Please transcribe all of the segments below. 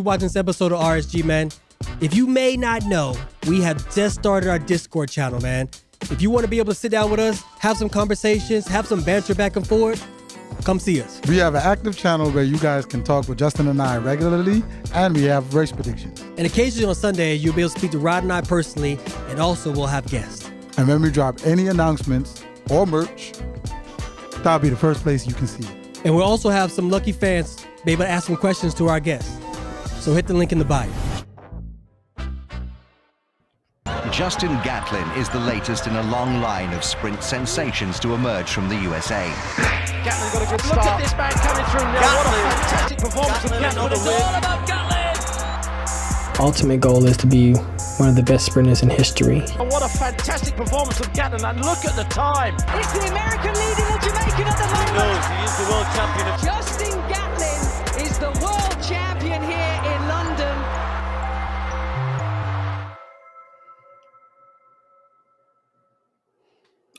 watching this episode of RSG, man. If you may not know, we have just started our Discord channel, man. If you want to be able to sit down with us, have some conversations, have some banter back and forth, come see us. We have an active channel where you guys can talk with Justin and I regularly, and we have race predictions. And occasionally on Sunday, you'll be able to speak to Rod and I personally, and also we'll have guests. And when we drop any announcements or merch, that'll be the first place you can see it. And we'll also have some lucky fans be able to ask some questions to our guests. So hit the link in the bio. Justin Gatlin is the latest in a long line of sprint sensations to emerge from the USA. Gatlin got a good start. Look at this man coming through now. Gatlin. What a fantastic performance from Gatlin. It's all about Gatlin. Ultimate goal is to be one of the best sprinters in history. And what a fantastic performance from Gatlin. And look at the time. It's the American leading the Jamaican at the moment. He knows he is the world champion. Justin Gatlin is the world champion here in London.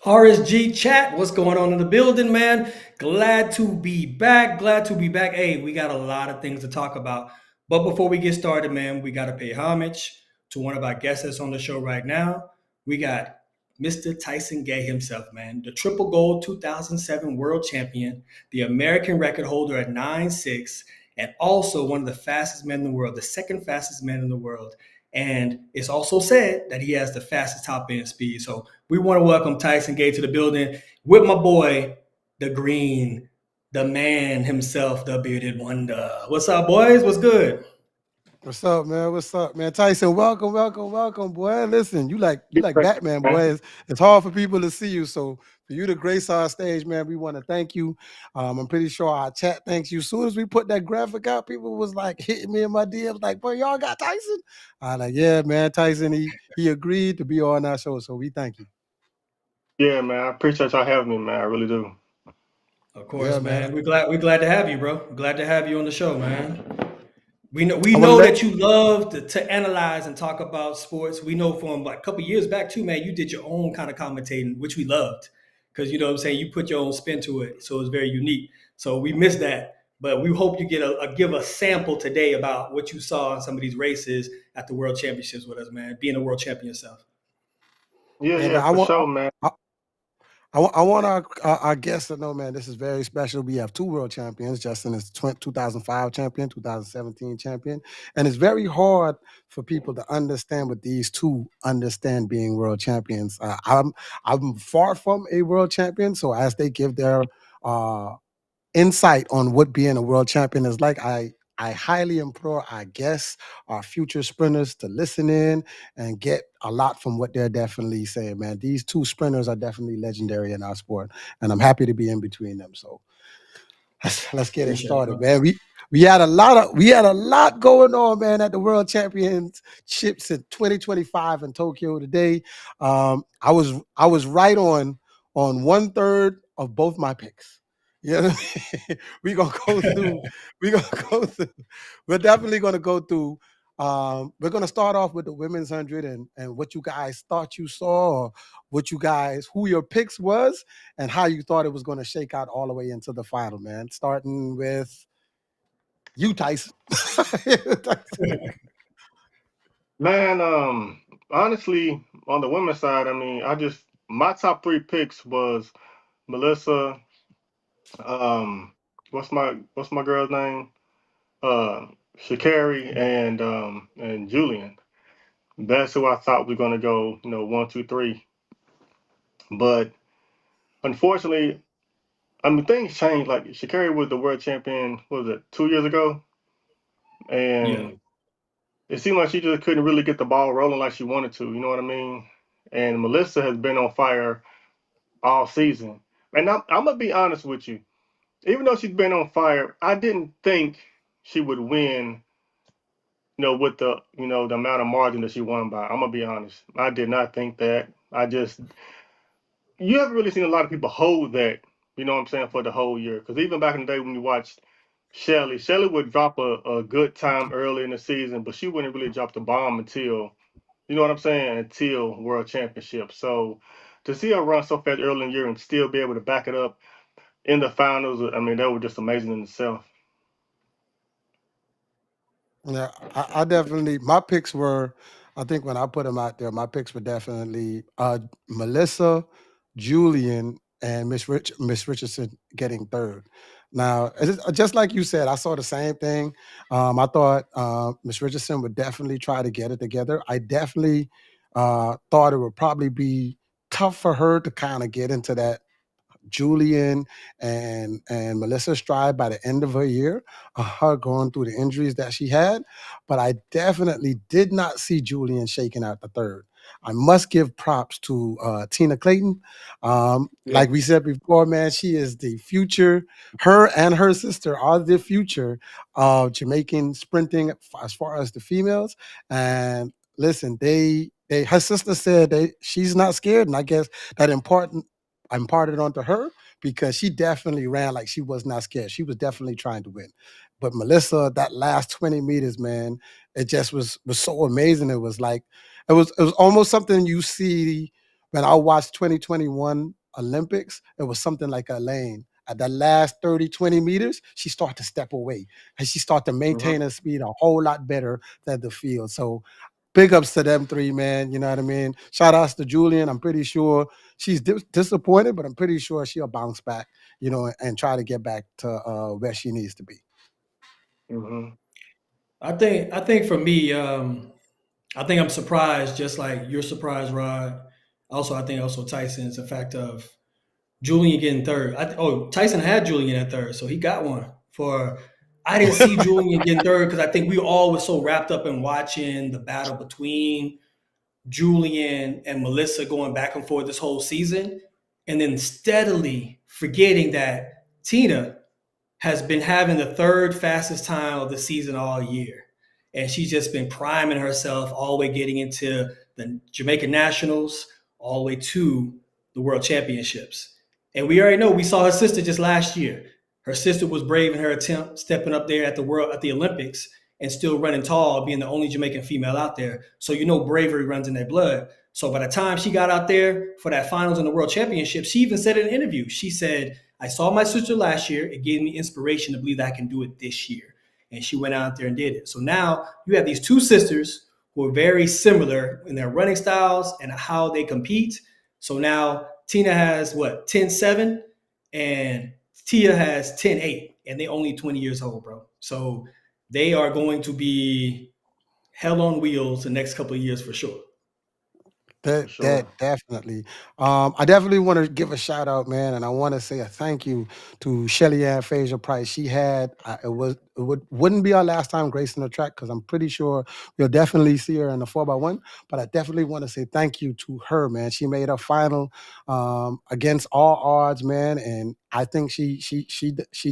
RSG chat, what's going on in the building, man? Glad to be back. Hey, we got a lot of things to talk about. But before we get started, man, we got to pay homage to one of our guests that's on the show right now. We got Mr. Tyson Gay himself, man. The triple gold 2007 world champion, the American record holder at 9'6", and also one of the fastest men in the world, the second fastest man in the world. And it's also said that he has the fastest top end speed. So we want to welcome Tyson Gay to the building with my boy, the Green, the man himself, the bearded wonder. What's up, boys? What's good? What's up, man? Tyson, welcome, boy. Listen, you like Batman, boy. It's hard for people to see you, so for you to grace our stage, man, we want to thank you. I'm pretty sure our chat thanks you. As soon as we put that graphic out, people was like hitting me in my DMs, like, boy, y'all got Tyson? I'm like, yeah, man, Tyson, he agreed to be on our show, so we thank you. Yeah, man, I appreciate y'all having me, man. I really do. Of course, yeah, man. We're glad to have you, bro. Glad to have you on the show, man. We know that you love to analyze and talk about sports. We know from like a couple years back too, man, you did your own kind of commentating, which we loved. Because, you know what I'm saying, you put your own spin to it. So it's very unique. So we missed that. But we hope you give a sample today about what you saw in some of these races at the World Championships with us, man, being a world champion yourself. Yeah, for sure, man. I want our guests to know, man, this is very special. We have two world champions. Justin is 2005 champion, 2017 champion. And it's very hard for people to understand what these two understand being world champions. I'm far from a world champion, so as they give their insight on what being a world champion is like, I highly implore our guests, our future sprinters, to listen in and get a lot from what they're definitely saying, man. These two sprinters are definitely legendary in our sport, and I'm happy to be in between them. So let's get it started, man. We had a lot going on, man, at the World Championships in 2025 in Tokyo today. I was right on 1/3 of both my picks. Yeah, we're definitely gonna go through. We're gonna start off with the women's 100 and what you guys thought you saw, or who your picks was, and how you thought it was gonna shake out all the way into the final, man. Starting with you, Tyson. Man, honestly, on the women's side, I mean, my top three picks was Melissa. What's my girl's name? Sha'Carri and Julien. That's who I thought was gonna go, 1, 2, 3. But unfortunately, I mean, things changed. Like Sha'Carri was the world champion, what was it, 2 years ago? And it seemed like she just couldn't really get the ball rolling like she wanted to, you know what I mean? And Melissa has been on fire all season. And I'm gonna be honest with you. Even though she's been on fire, I didn't think she would win, with the amount of margin that she won by. I'm gonna be honest. I did not think that. You haven't really seen a lot of people hold that, you know what I'm saying, for the whole year. Because even back in the day when you watched Shelly would drop a good time early in the season, but she wouldn't really drop the bomb until, you know what I'm saying, until World Championship. So to see her run so fast early in the year and still be able to back it up in the finals, I mean, that was just amazing in itself. Yeah, I definitely my picks were. I think when I put them out there, my picks were definitely Melissa, Julian, and Miss Richardson getting third. Now, just like you said, I saw the same thing. I thought Miss Richardson would definitely try to get it together. I definitely thought it would probably be tough for her to kind of get into that Julien and Melissa Stride by the end of her year, her going through the injuries that she had. But I definitely did not see Julien shaking out the third. I must give props to Tina Clayton. Yeah. Like we said before, man, she is the future. Her and her sister are the future of Jamaican sprinting as far as the females. And listen, they her sister said she's not scared, and I guess that important I imparted onto her because she definitely ran like she was not scared. She was definitely trying to win. But Melissa, that last 20 meters, man, it just was so amazing. It was like it was almost something you see when I watched 2021 Olympics. It was something like Elaine. At the last 30, 20 meters, she started to step away and she started to maintain her speed a whole lot better than the field. So big ups to them three, man. You know what I mean? Shout outs to Julian. I'm pretty sure she's disappointed, but I'm pretty sure she'll bounce back, and try to get back to where she needs to be. Hmm. I think for me, I think I'm surprised, just like you're surprised, Rod. Also, I think also Tyson's the fact of Julian getting third. Tyson had Julian at third, so he got one. I didn't see Julian getting third because I think we all were so wrapped up in watching the battle between Julian and Melissa going back and forth this whole season, and then steadily forgetting that Tina has been having the third fastest time of the season all year. And she's just been priming herself all the way getting into the Jamaican Nationals, all the way to the World Championships. And we already know we saw her sister just last year. Her sister was brave in her attempt, stepping up there at the Olympics and still running tall, being the only Jamaican female out there. So you know bravery runs in their blood. So by the time she got out there for that finals in the World Championship, she even said in an interview, she said, I saw my sister last year. It gave me inspiration to believe that I can do it this year. And she went out there and did it. So now you have these two sisters who are very similar in their running styles and how they compete. So now Tina has 10-7 and Tia has 10-8, and they only 20 years old, bro. So they are going to be hell on wheels the next couple of years for sure. For That sure. definitely. I definitely want to give a shout out, man, and I want to say a thank you to Shelly Ann Fraser Price. She had wouldn't be our last time gracing the track because I'm pretty sure we'll definitely see her in the 4x1. But I definitely want to say thank you to her, man. She made her final against all odds, man, and I think she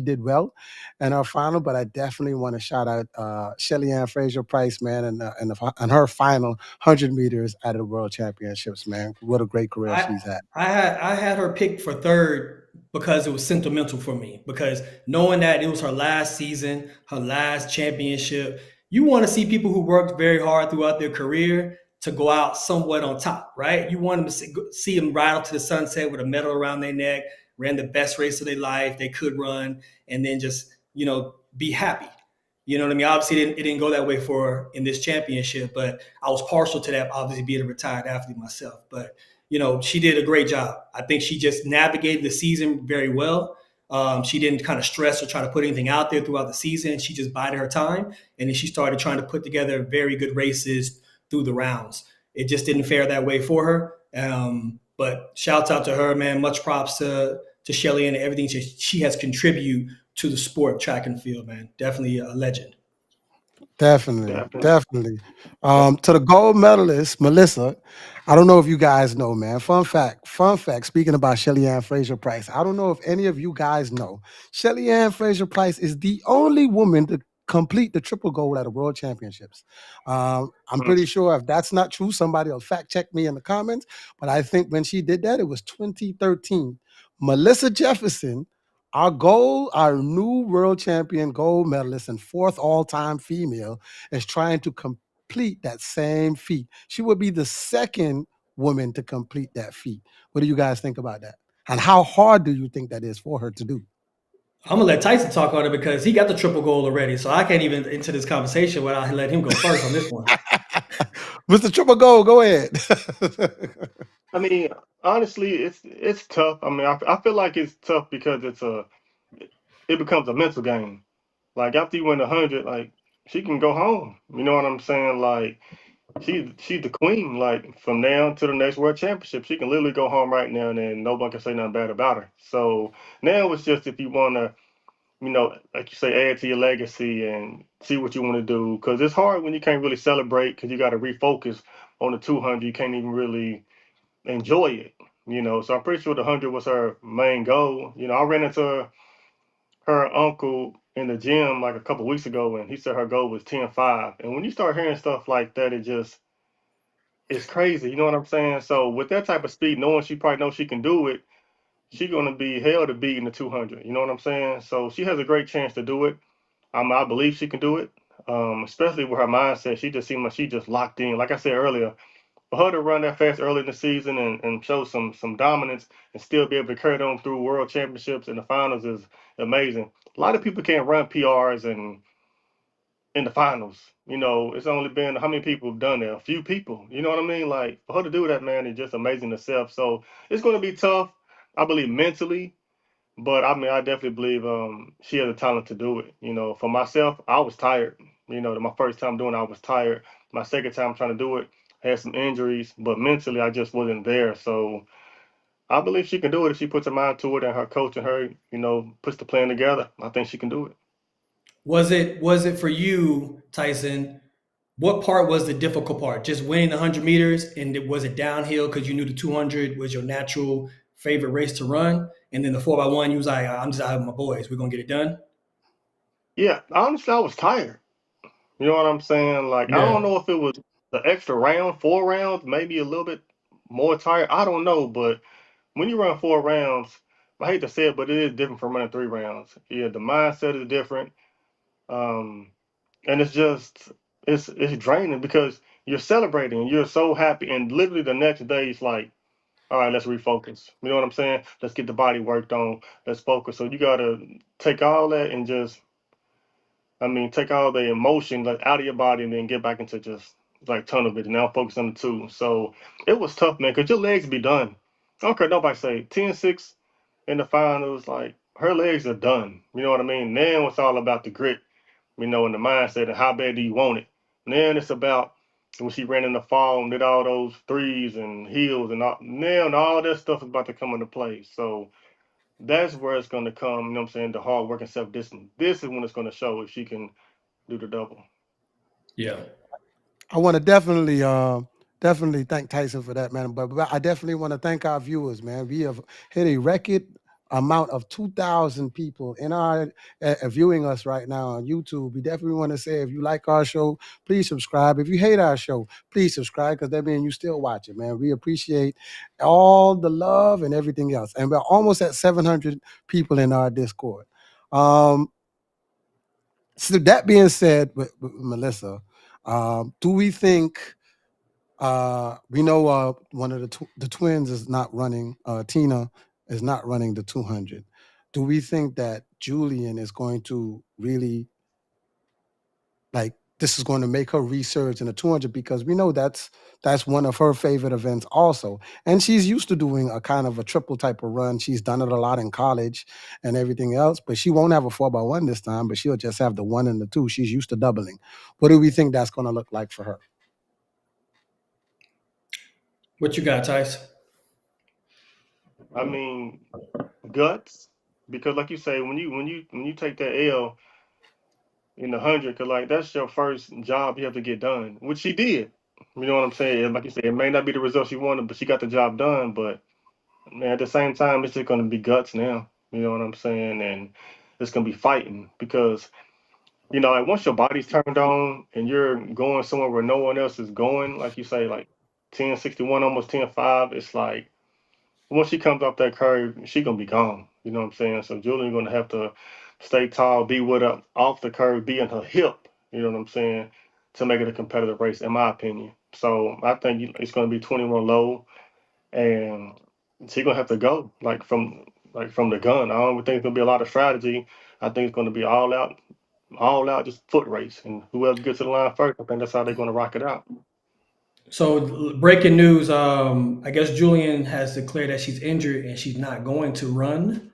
did well in her final. But I definitely want to shout out Shelly Ann Fraser Price, man, and her final 100 meters at the World Championships, man. What a great career I she's had. I had her picked for third because it was sentimental for me. Because knowing that it was her last season, her last championship, you want to see people who worked very hard throughout their career to go out somewhat on top, right? You want them to see them ride up to the sunset with a medal around their neck, ran the best race of their life they could run, and then just be happy. You know what I mean? Obviously, it didn't go that way for her in this championship, but I was partial to that, obviously, being a retired athlete myself. But she did a great job. I think she just navigated the season very well. She didn't kind of stress or try to put anything out there throughout the season. She just bided her time, and then she started trying to put together very good races through the rounds. It just didn't fare that way for her. But shouts out to her, man. Much props to Shelly and everything she has contributed to the sport, track and field, man. Definitely a legend. Definitely, Definitely. definitely. To the gold medalist, Melissa, I don't know if you guys know, man. Fun fact. Speaking about Shelly Ann Fraser Price, I don't know if any of you guys know. Shelly Ann Fraser Price is the only woman to complete the triple gold at the World Championships. I'm Mm. pretty sure if that's not true, somebody will fact check me in the comments. But I think when she did that, it was 2013. Melissa Jefferson, our new world champion gold medalist and fourth all-time female, is trying to complete that same feat. She would be the second woman to complete that feat. What do you guys think about that? And how hard do you think that is for her to do? I'm gonna let Tyson talk on it because he got the triple goal already. So I can't even into this conversation without let him go first on this one. Mr. Triple Gold, go ahead. I mean, honestly, it's tough. I mean, I feel like it's tough because it becomes a mental game. Like after you win 100, like she can go home. You know what I'm saying? Like she's the queen. Like from now to the next world championship, she can literally go home right now, and then nobody can say nothing bad about her. So now it's just if you want to, like you say, add to your legacy and see what you want to do. Because it's hard when you can't really celebrate because you got to refocus on the 200. You can't even really enjoy it. So I'm pretty sure the 100 was her main goal. I ran into her uncle in the gym like a couple weeks ago, and he said her goal was 10.5. And when you start hearing stuff like that, it's crazy. You know what I'm saying? So with that type of speed, knowing she probably knows she can do it, she's gonna be hell to beat in the 200. You know what I'm saying? So she has a great chance to do it. I believe she can do it. Especially with her mindset, she just seemed like she just locked in. Like I said earlier, for her to run that fast early in the season and show some dominance and still be able to carry on through world championships and the finals is amazing. A lot of people can't run PRs and in the finals. It's only been how many people have done that? A few people. You know what I mean? Like for her to do that, man, is just amazing itself. So it's going to be tough, I believe, mentally. But I mean, I definitely believe she has the talent to do it. For myself, I was tired. My first time doing it, I was tired. My second time trying to do it, I had some injuries, but mentally, I just wasn't there. So I believe she can do it if she puts her mind to it and her coach and her, puts the plan together. I think she can do it. Was it for you, Tyson? What part was the difficult part? Just winning the 100 meters, and was it downhill because you knew the 200 was your natural favorite race to run, and then the 4x1, you was like, I'm just out with my boys. We're gonna get it done. Yeah, honestly, I was tired. You know what I'm saying? Like, I don't Yeah. know if it was the extra round, 4 rounds, maybe a little bit more tired. I don't know, but when you run 4 rounds, I hate to say it, but it is different from running 3 rounds. Yeah, the mindset is different, um, and it's draining because you're celebrating, you're so happy, and literally the next day it's like, all right, let's refocus. You know what I'm saying? Let's get the body worked on. Let's focus. So you gotta take all that and just take all the emotion like out of your body and then get back into just like tunnel vision. Now focus on the two. So it was tough, man, because your legs be done. I don't care what nobody say. 10-6 in the finals, like her legs are done. You know what I mean? Now it's all about the grit, and the mindset and how bad do you want it. Then it's about when she ran in the fall and did all those threes and heels and all that stuff is about to come into play. So that's where it's going to come, the hard work and self discipline. This is when it's going to show if she can do the double. Yeah. I want to definitely thank Tyson for that, man. But I definitely want to thank our viewers, man. We have hit a record amount of 2,000 people in our viewing us right now on YouTube. We definitely want to say if you like our show, please subscribe. If you hate our show, please subscribe because that means you still watch it, man. We appreciate all the love and everything else. And we're almost at 700 people in our Discord. So that being said, with Melissa, do we think we know one of the twins is not running? Tina is not running the 200. Do we think that Julien is going to really this is going to make her resurge in the 200 because we know that's one of her favorite events also, and she's used to doing a kind of a triple type of run. She's done it a lot in college and everything else, but she won't have a 4x1 this time, but she'll just have the 1 and the 2. She's used to doubling. What do we think that's going to look like for her? What you got, Tyson? I mean, guts, because like you say, when you take that L in the 100, cause like that's your first job you have to get done, which she did. You know what I'm saying? Like you said, it may not be the result she wanted, but she got the job done. But man, at the same time, it's just gonna be guts now. You know what I'm saying? And it's gonna be fighting because like once your body's turned on and you're going somewhere where no one else is going, like you say, like 1061, almost 10.5, it's like once she comes off that curve, she gonna be gone. You know what I'm saying? So Julian gonna have to stay tall, be with her off the curve, be in her hip. You know what I'm saying? To make it a competitive race, in my opinion. So I think it's gonna be 21 low, and she gonna have to go like from like from the gun. I don't think it's gonna be a lot of strategy. I think it's gonna be all out, just foot race, and whoever gets to the line first, I think that's how they're gonna rock it out. So breaking news, I guess Julien has declared that she's injured and she's not going to run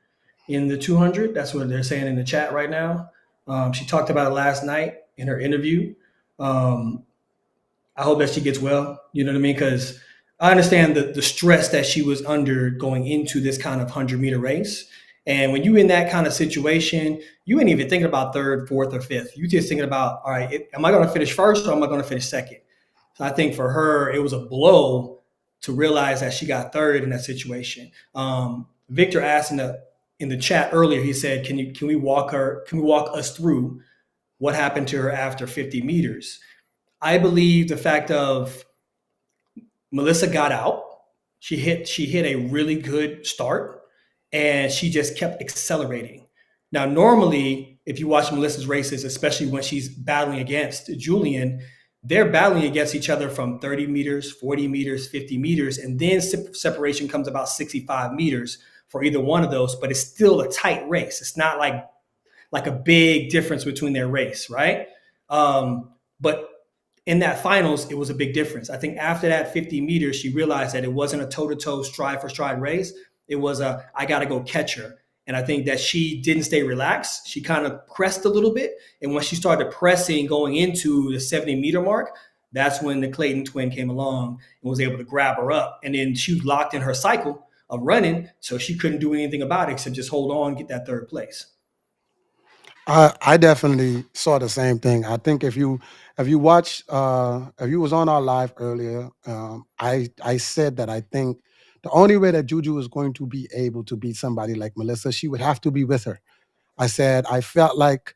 in the 200. That's what they're saying in the chat right now. She talked about it last night in her interview. I hope that she gets well. You know what I mean? Because I understand the stress that she was under going into this kind of 100-meter race. And when you're in that kind of situation, you ain't even thinking about third, fourth, or fifth. You just thinking about, all right, am I going to finish first or am I going to finish second? So I think for her, it was a blow to realize that she got third in that situation. Victor asked in the chat earlier, he said, can we walk us through what happened to her after 50 meters? I believe the fact of Melissa got out, she hit a really good start, and she just kept accelerating. Now, normally, if you watch Melissa's races, especially when she's battling against Julien, they're battling against each other from 30 meters, 40 meters, 50 meters, and then separation comes about 65 meters for either one of those, but it's still a tight race. It's not like a big difference between their race, right? But in that finals, it was a big difference. I think after that 50 meters, she realized that it wasn't a toe-to-toe, stride-for-stride race. It was I got to go catch her. And I think that she didn't stay relaxed. She kind of pressed a little bit. And when she started pressing going into the 70-meter mark, that's when the Clayton twin came along and was able to grab her up. And then she was locked in her cycle of running, so she couldn't do anything about it except just hold on, get that third place. I definitely saw the same thing. I think if you watch, if you was on our live earlier, I said that I think the only way that Juju is going to be able to beat somebody like Melissa, she would have to be with her. I said I felt like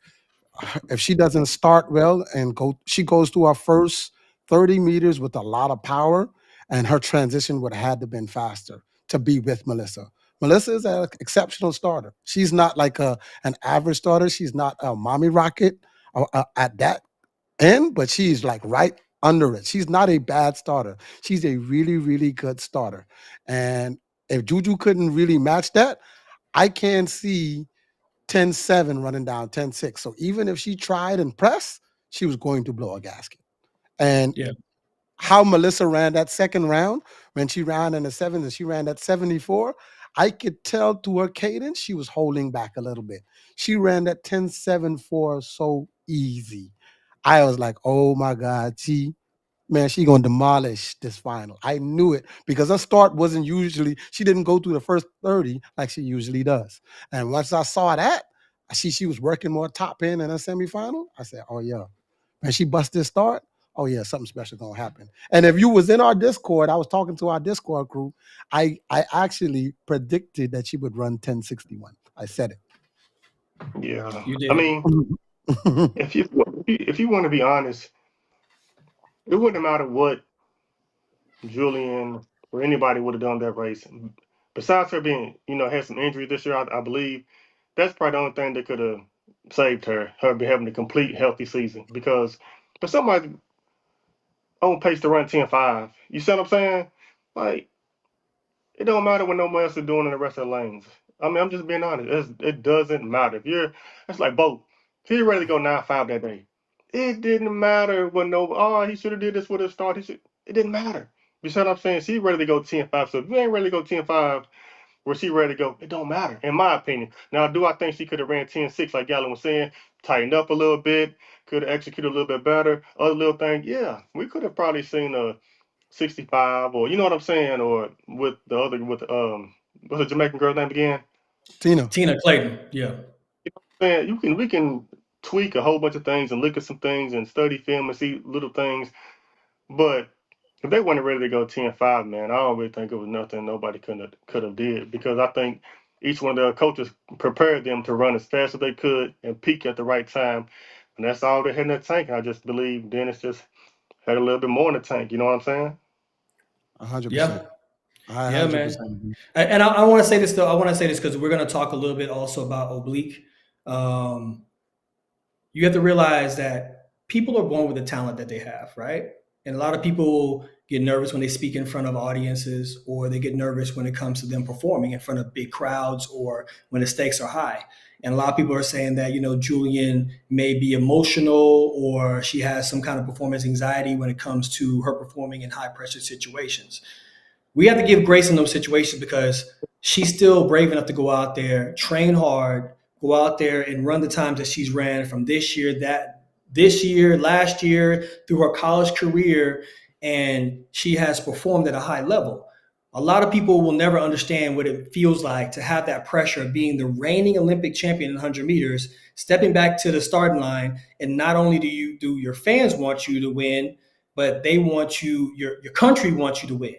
if she doesn't start well and she goes through her first 30 meters with a lot of power, and her transition would have had to been faster to be with Melissa. Melissa is an exceptional starter. She's not like an average starter. She's not a mommy rocket at that end, but she's like right under it. She's not a bad starter. She's a really, really good starter. And if Juju couldn't really match that, I can see 10-7 running down 10-6. So even if she tried and pressed, she was going to blow a gasket. And Yeah. how Melissa ran that second round, when she ran in the sevens and she ran that 74, I could tell to her cadence she was holding back a little bit. She ran that 10-7-4 so easy. I was like, oh my God, she gonna demolish this final. I knew it because her start wasn't usually, she didn't go through the first 30 like she usually does. And once I saw that, I see she was working more top end in a semifinal. I said, oh yeah. When she bust this start, oh yeah, something special gonna happen. And if you was in our Discord, I was talking to our Discord crew, I actually predicted that she would run 10-61. I said it. Yeah, You did. I mean, if you want to be honest, it wouldn't matter what Julien or anybody would have done that race. Besides her being, had some injuries this year, I believe that's probably the only thing that could have saved her having a complete healthy season. Because for somebody on pace to run 10-5, you see what I'm saying? Like, it don't matter what no one else is doing in the rest of the lanes. I mean, I'm just being honest. It doesn't matter. It's like Bo. He ready to go 9-5 that day. It didn't matter when he should have did this with a start. It didn't matter. You see what I'm saying? She ready to go 10-5. So if you ain't ready to go 10-5, where she ready to go, it don't matter, in my opinion. Now, do I think she could have ran 10-6 like Gatlin was saying, tightened up a little bit, could have executed a little bit better, other little things? Yeah, we could have probably seen a 65, or you know what I'm saying, or with what's the Jamaican girl's name again? Tina Clayton. Yeah. Man, we can tweak a whole bunch of things and look at some things and study film and see little things, but if they weren't ready to go 10-5, man, I don't really think it was nothing nobody could have did, because I think each one of their coaches prepared them to run as fast as they could and peak at the right time, and that's all they had in the tank. I just believe Dennis just had a little bit more in the tank. You know what I'm saying? 100%. Yeah. I Yeah, 100% man. agree. And I want to say this though. I want to say this because we're going to talk a little bit also about Oblique. You have to realize that people are born with the talent that they have, right? And a lot of people get nervous when they speak in front of audiences, or they get nervous when it comes to them performing in front of big crowds or when the stakes are high. And a lot of people are saying that, Julien may be emotional, or she has some kind of performance anxiety when it comes to her performing in high pressure situations. We have to give grace in those situations because she's still brave enough to go out there, train hard, go out there and run the times that she's ran from this year, last year, through her college career, and she has performed at a high level. A lot of people will never understand what it feels like to have that pressure of being the reigning Olympic champion in 100 meters, stepping back to the starting line, and not only do your fans want you to win, but they want you, your country wants you to win.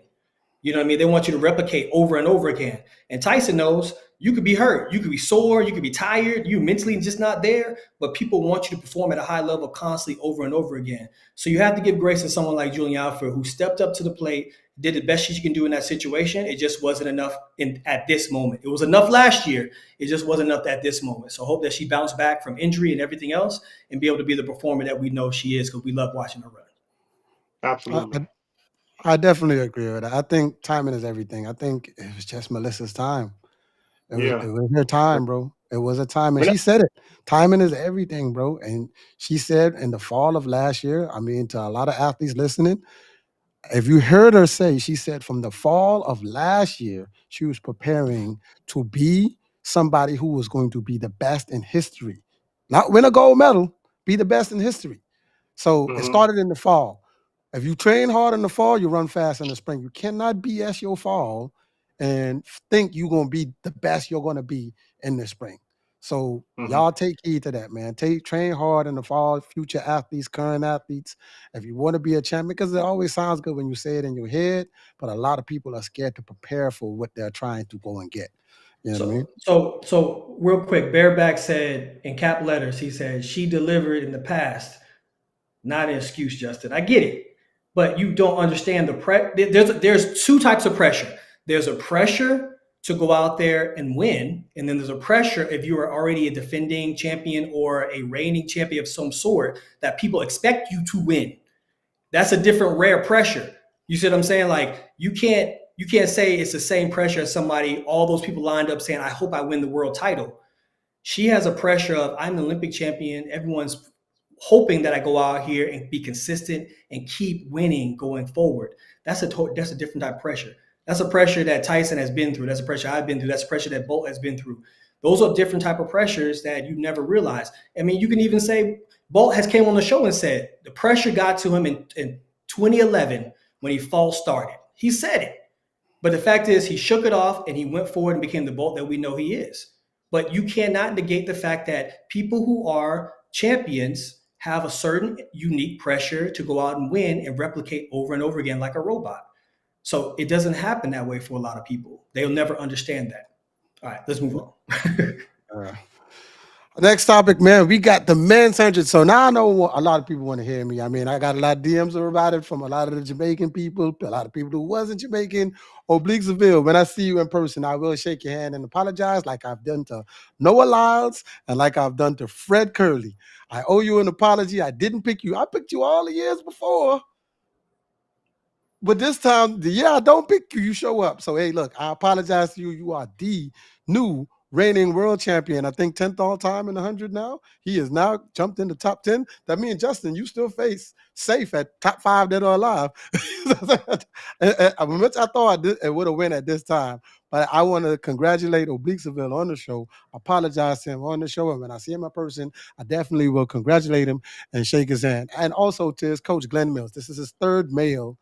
You know what I mean? They want you to replicate over and over again. And Tyson knows you could be hurt, you could be sore, you could be tired, you mentally just not there, but people want you to perform at a high level constantly over and over again. So you have to give grace to someone like Julien Alfred, who stepped up to the plate, did the best she can do in that situation. It just wasn't enough at this moment. It was enough last year. It just wasn't enough at this moment. So I hope that she bounced back from injury and everything else and be able to be the performer that we know she is, because we love watching her run. Absolutely. I definitely agree with that. I think timing is everything. I think it was just Melissa's time. It was her time, bro. It was a time. And she said it. Timing is everything, bro. And she said in the fall of last year, I mean, to a lot of athletes listening, if you heard her say, she said from the fall of last year, she was preparing to be somebody who was going to be the best in history. Not win a gold medal, be the best in history. So it started in the fall. If you train hard in the fall, you run fast in the spring. You cannot BS your fall and think you're going to be the best you're going to be in the spring. So y'all take heed to that, man. Train hard in the fall, future athletes, current athletes. If you want to be a champion, because it always sounds good when you say it in your head, but a lot of people are scared to prepare for what they're trying to go and get. You know what I mean? So real quick, Bareback said in cap letters, he said, she delivered in the past. Not an excuse, Justin. I get it. But you don't understand there's two types of pressure. There's a pressure to go out there and win, and then there's a pressure if you are already a defending champion or a reigning champion of some sort that people expect you to win. That's a different rare pressure. You see what I'm saying? Like you can't say it's the same pressure as somebody, all those people lined up saying, I hope I win the world title. She has a pressure of, I'm the Olympic champion. Everyone's hoping that I go out here and be consistent and keep winning going forward. That's a different type of pressure. That's a pressure that Tyson has been through. That's a pressure I've been through. That's a pressure that Bolt has been through. Those are different type of pressures that you never realize. I mean, you can even say Bolt has came on the show and said the pressure got to him in 2011 when he false started. He said it. But the fact is he shook it off and he went forward and became the Bolt that we know he is. But you cannot negate the fact that people who are champions have a certain unique pressure to go out and win and replicate over and over again like a robot. So it doesn't happen that way for a lot of people. They'll never understand that. All right, let's move on. Next topic, man. We got the men's 100. So now I know a lot of people want to hear me. I mean, I got a lot of DMs about it from a lot of the Jamaican people, a lot of people who wasn't Jamaican. Oblique Seville, when I see you in person, I will shake your hand and apologize like I've done to Noah Lyles and like I've done to Fred Curley. I owe you an apology. I didn't pick you. I picked you all the years before. But this time, the year I don't pick you, you show up. So, hey, look, I apologize to you. You are the new reigning world champion. I think 10th all time in the 100 now. He has now jumped in the top 10. That means, Justin, you still face safe at top 5 that are alive. Which I thought it would have went at this time. But I want to congratulate Oblique Seville on the show, apologize to him on the show. And when I see him in person, I definitely will congratulate him and shake his hand. And also to his coach, Glenn Mills. This is his third male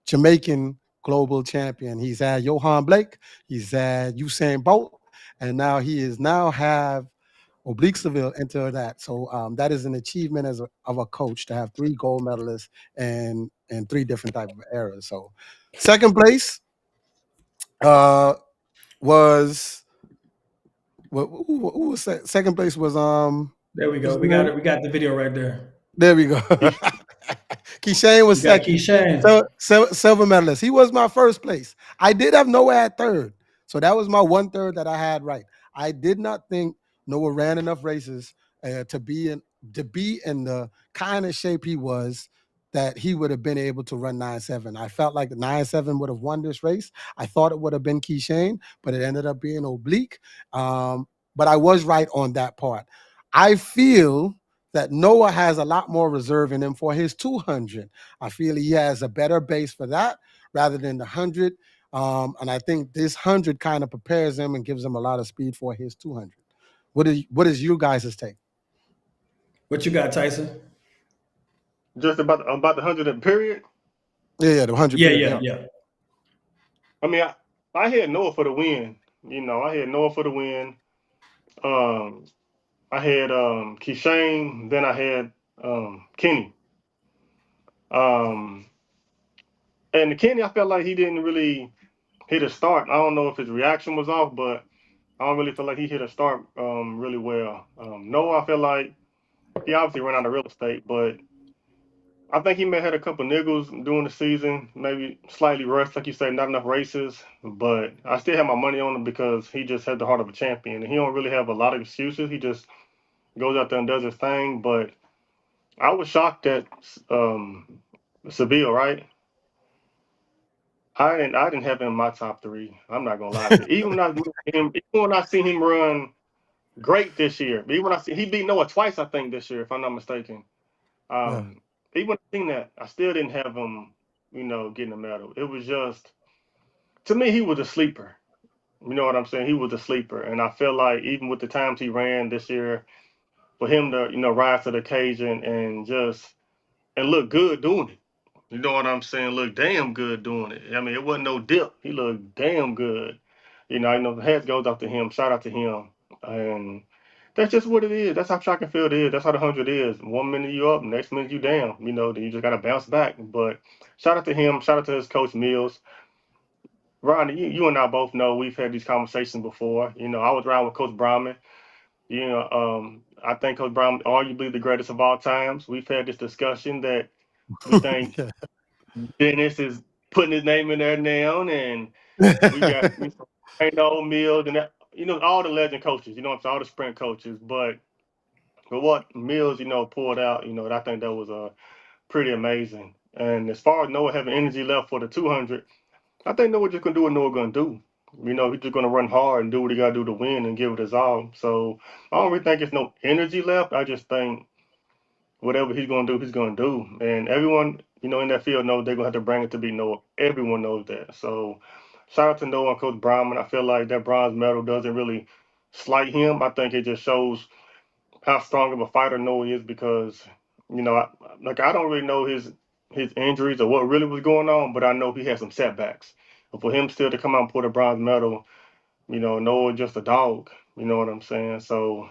Jamaican global champion. He's had Johan Blake, he's had Usain Bolt, and now he is have Oblique Seville enter that. So that is an achievement of a coach to have 3 gold medalists and 3 different types of eras. So second place was who was second place was there we go. We got the video right there. There we go. Keishane was second. So, silver medalist. He was my first place. I did have Noah at third. So that was my 1/3 that I had right. I did not think Noah ran enough races to be in the kind of shape he was that he would have been able to run 9.7. I felt like the 9.7 would have won this race. I thought it would have been Keishane, but it ended up being Oblique. But I was right on that part. I feel that Noah has a lot more reserve in him for his 200. I feel he has a better base for that rather than the 100. And I think this 100 kind of prepares him and gives him a lot of speed for his 200. What is you guys' take? What you got, Tyson? Just about the 100 period. Yeah, the 100 period. Yeah. I mean, I had Noah for the win. I had Noah for the win. I had Keishane, then I had Kenny. And Kenny, I felt like he didn't really hit a start. I don't know if his reaction was off, but I don't really feel like he hit a start really well. Noah, I feel like he obviously ran out of real estate, but I think he may have had a couple niggles during the season, maybe slightly rushed, like you say, not enough races. But I still have my money on him because he just had the heart of a champion. And he don't really have a lot of excuses. He just goes out there and does his thing. But I was shocked at Seville, right? I didn't have him in my top three. I'm not gonna lie to you. Even when I see him run great this year, even when he beat Noah twice, I think this year, if I'm not mistaken. Even when I seen that, I still didn't have him, getting a medal. It was just, to me, he was a sleeper. You know what I'm saying? He was a sleeper, and I feel like even with the times he ran this year, for him to rise to the occasion and look good doing it. You know what I'm saying? Look damn good doing it. I mean, it wasn't no dip. He looked damn good. The head goes out to him. Shout out to him. And that's just what it is. That's how track and field is. That's how the 100 is. 1 minute you up, next minute you down. Then you just got to bounce back. But shout out to him. Shout out to his coach, Mills. Rodney, you and I both know we've had these conversations before. I was around with Coach Brahman. I think Coach Brahman arguably the greatest of all times. We've had this discussion that we think Dennis is putting his name in there now, and we got Mills and that, all the legend coaches, all the sprint coaches. But what Mills, pulled out, I think that was pretty amazing. And as far as Noah having energy left for the 200, I think Noah just gonna do what Noah gonna do. He's just gonna run hard and do what he gotta do to win and give it his all. So I don't really think there's no energy left. I just think whatever he's gonna do, he's gonna do. And everyone, in that field knows they're gonna have to bring it to beat Noah. Everyone knows that. So shout out to Noah and Coach Brahman. I feel like that bronze medal doesn't really slight him. I think it just shows how strong of a fighter Noah is because, I don't really know his injuries or what really was going on, but I know he had some setbacks. But for him still to come out and pull the bronze medal, Noah just a dog. You know what I'm saying? So,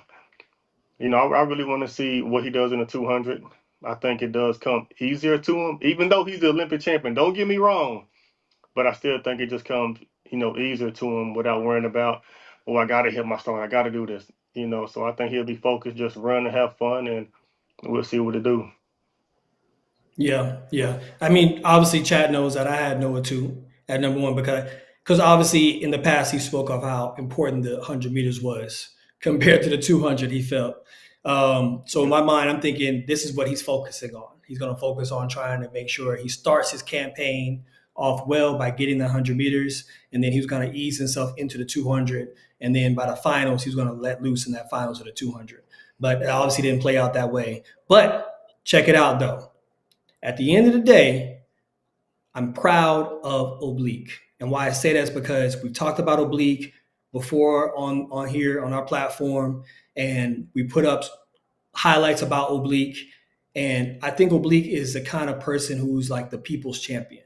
I really want to see what he does in the 200. I think it does come easier to him, even though he's the Olympic champion. Don't get me wrong, but I still think it just comes, easier to him without worrying about, I got to hit my start. I got to do this, So I think he'll be focused, just run and have fun, and we'll see what it do. Yeah. I mean, obviously, Chad knows that I had Noah too at number one because obviously in the past he spoke of how important the 100 meters was compared to the 200 he felt. So in my mind, I'm thinking this is what he's focusing on. He's going to focus on trying to make sure he starts his campaign off well by getting the 100 meters, and then he was going to ease himself into the 200, and then by the finals, he was going to let loose in that finals of the 200. But it obviously didn't play out that way. But check it out, though. At the end of the day, I'm proud of Oblique. And why I say that is because we talked about Oblique before on here on our platform, and we put up highlights about Oblique. And I think Oblique is the kind of person who's like the people's champion,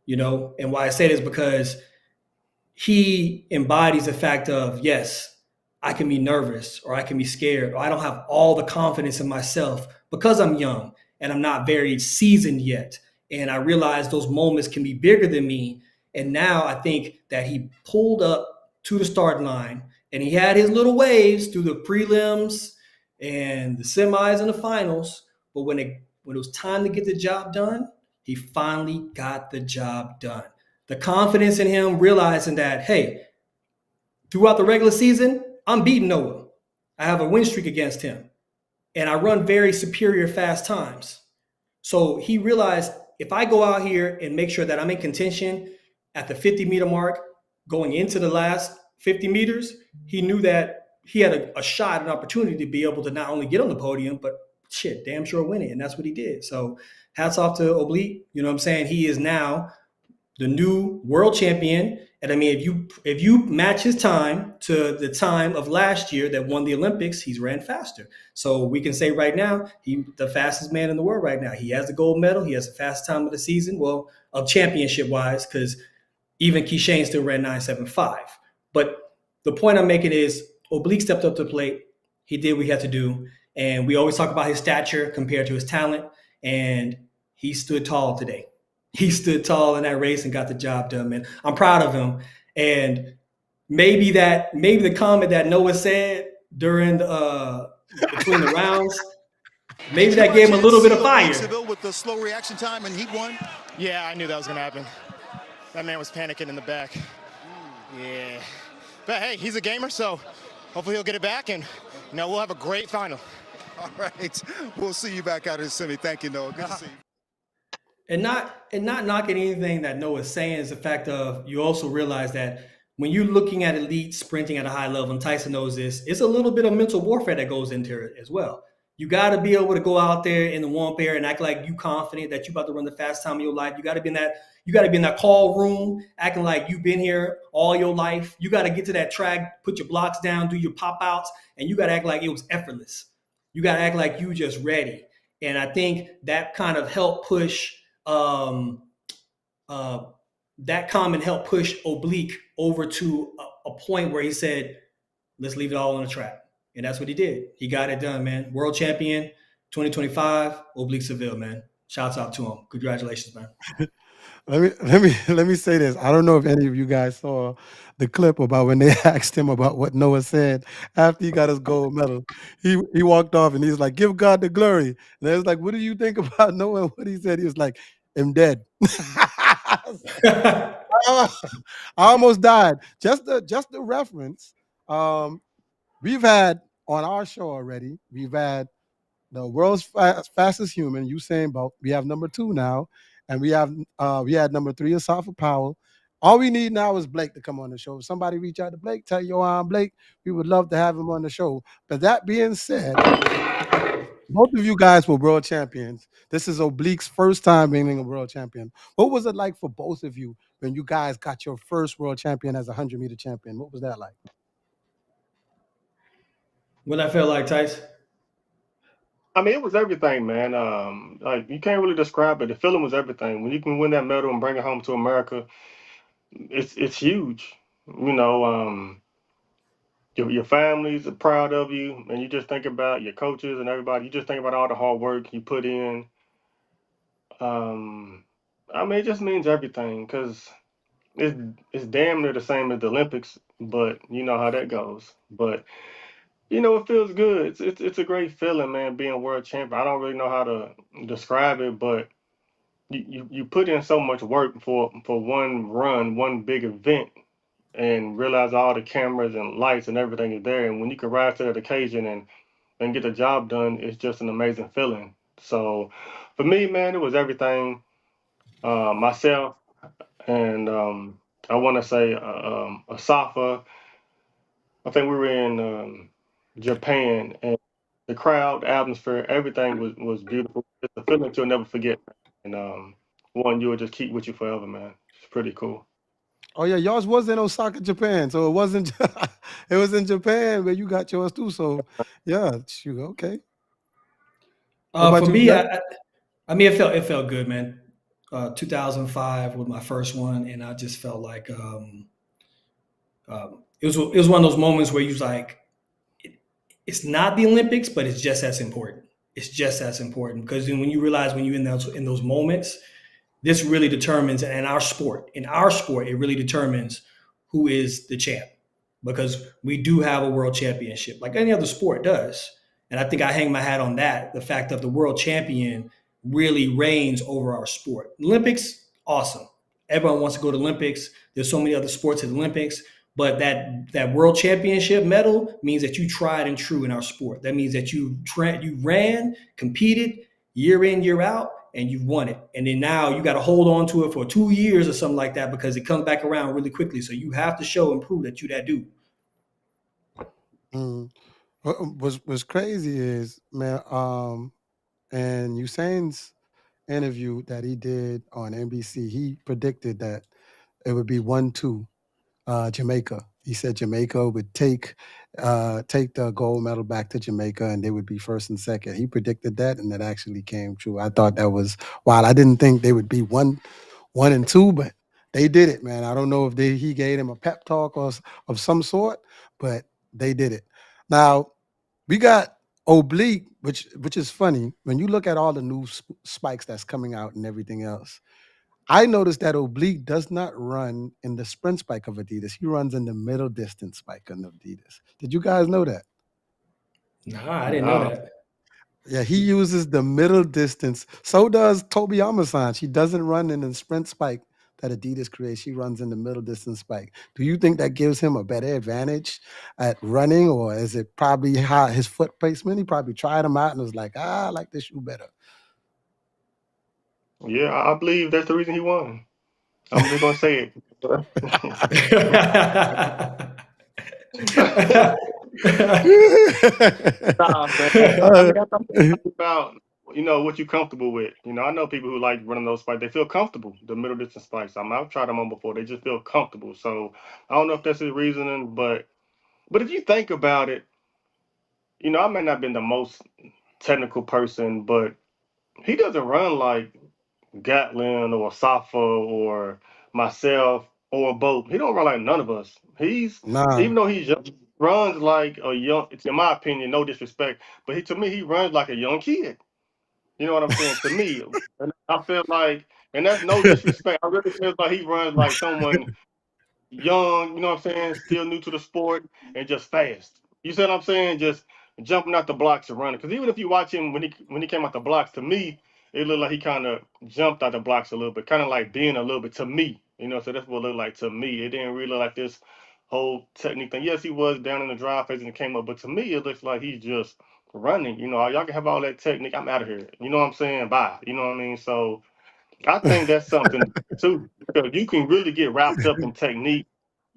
And why I say this is because he embodies the fact of, yes, I can be nervous or I can be scared or I don't have all the confidence in myself because I'm young and I'm not very seasoned yet. And I realize those moments can be bigger than me. And now I think that he pulled up to the start line and he had his little waves through the prelims and the semis and the finals. But when it was time to get the job done, he finally got the job done. The confidence in him, realizing that, hey, throughout the regular season, I'm beating Noah. I have a win streak against him. And I run very superior fast times. So he realized, if I go out here and make sure that I'm in contention at the 50-meter mark going into the last 50 meters, he knew that he had a shot, an opportunity to be able to not only get on the podium, but shit, damn sure win it. And that's what he did. So hats off to Oblique. You know what I'm saying? He is now the new world champion. And I mean, if you match his time to the time of last year that won the Olympics, he's ran faster. So we can say right now, he's the fastest man in the world right now. He has the gold medal. He has the fastest time of the season. Well, of championship wise, because even Keishane still ran 9.75. But the point I'm making is Oblique stepped up to the plate. He did what he had to do. And we always talk about his stature compared to his talent. And he stood tall today. He stood tall in that race and got the job done, man. I'm proud of him. And maybe the comment that Noah said during between the rounds, maybe that gave him a little bit of fire. With the slow reaction time and he won. Yeah, I knew that was going to happen. That man was panicking in the back. Yeah. But hey, he's a gamer, so hopefully he'll get it back, and we'll have a great final. All right. We'll see you back out in semi. Thank you, Noah. Good to see you. And not knocking anything that Noah's saying is the fact of, you also realize that when you're looking at elite sprinting at a high level, and Tyson knows this, it's a little bit of mental warfare that goes into it as well. You got to be able to go out there in the warm air and act like you confident that you're about to run the fastest time of your life. You got to be in that call room acting like you've been here all your life. You got to get to that track, put your blocks down, do your pop outs, and you got to act like it was effortless. You got to act like you just ready. And I think that kind of helped push that comment helped push Oblique over to a point where he said, let's leave it all on the track. And that's what he did. He got it done, man. World champion 2025, Oblique Seville, man. Shouts out to him. Congratulations, man. Let me say this. I don't know if any of you guys saw the clip about when they asked him about what Noah said after he got his gold medal. He walked off and he's like, "Give God the glory." And they was like, "What do you think about Noah?" What he said, he was like, "I'm dead." I almost died. Just the reference. We've had on our show already. We've had the world's fastest human, Usain Bolt. We have number 2 now. And we had number 3 Asafa Powell. All we need now is Blake to come on the show. If somebody reach out to Blake, tell you I'm Blake. We would love to have him on the show. But that being said, both of you guys were world champions. This is Oblique's first time being a world champion. What was it like for both of you when you guys got your first world champion as a 100-meter champion? What was that like? What I felt like, Tyson? I mean, it was everything, man. Like, you can't really describe it. The feeling was everything. When you can win that medal and bring it home to America, it's huge. Your families are proud of you, and you just think about your coaches and everybody. You just think about all the hard work you put in. I mean, it just means everything, because it's damn near the same as the Olympics, but you know how that goes. But it feels good. It's a great feeling, man, being world champion. I don't really know how to describe it, but you put in so much work for one run, one big event, and realize all the cameras and lights and everything is there. And when you can rise to that occasion and get the job done, it's just an amazing feeling. So for me, man, it was everything. Myself and I want to say Asafa. I think we were in Japan, and the crowd, the atmosphere, everything was beautiful. It's a feeling you'll never forget, and one you will just keep with you forever, man. It's pretty cool. Oh yeah, yours was in Osaka, Japan, so it wasn't. It was in Japan where you got yours too. So yeah, shoot, okay. For me, I mean, it felt good, man. 2005 was my first one, and I just felt like it was one of those moments where you was like, it's not the Olympics, but it's just as important. It's just as important, because when you realize when you're in those moments, this really determines, in our sport, it really determines who is the champ, because we do have a world championship like any other sport does. And I think I hang my hat on that. The fact of the world champion really reigns over our sport. Olympics, awesome. Everyone wants to go to Olympics. There's so many other sports at the Olympics, but that world championship medal means that you tried and true in our sport. That means that you ran, competed year in, year out, and you've won it. And then now you got to hold on to it for 2 years or something like that because it comes back around really quickly. So you have to show and prove that you that dude. What's crazy is, man, and Usain's interview that he did on NBC, he predicted that it would be 1-2 Jamaica. He said Jamaica would take the gold medal back to Jamaica, and they would be first and second. He predicted that, and that actually came true. I thought that was wild. I didn't think they would be 1-2, but they did it, man. I don't know if he gave them a pep talk or of some sort, but they did it. Now we got Oblique, which is funny when you look at all the new spikes that's coming out and everything else. I noticed that Oblique does not run in the sprint spike of Adidas. He runs in the middle distance spike of Adidas. Did you guys know that? Nah, I didn't know that. Yeah, he uses the middle distance. So does Tobi Amasan. She doesn't run in the sprint spike that Adidas creates. She runs in the middle distance spike. Do you think that gives him a better advantage at running, or is it probably how his foot placement? He probably tried them out and was like, I like this shoe better. Yeah, I believe that's the reason he won. I'm just gonna say it. Nah, man. I mean, that's about what you're comfortable with. I know people who like running those spikes. They feel comfortable. The middle distance spikes. I've tried them on before. They just feel comfortable. So I don't know if that's his reasoning, but if you think about it, I may not have been the most technical person, but he doesn't run like Gatlin or Safa or myself or both. He don't run like none of us. Nah. Even though he runs like a young. It's in my opinion, no disrespect, but to me he runs like a young kid. You know what I'm saying? To me, and I feel like, and that's no disrespect. I really feel like he runs like someone young, you know what I'm saying, still new to the sport and just fast. You see what I'm saying? Just jumping out the blocks and running. Because even if you watch him when he came out the blocks, to me, it looked like he kind of jumped out the blocks a little bit, kind of like being a little bit to me. So that's what it looked like to me. It didn't really look like this whole technique thing. Yes, he was down in the drive phase and it came up, but to me, it looks like he's just running. Y'all can have all that technique. I'm out of here. You know what I'm saying? Bye. You know what I mean? So I think that's something too, because you can really get wrapped up in technique.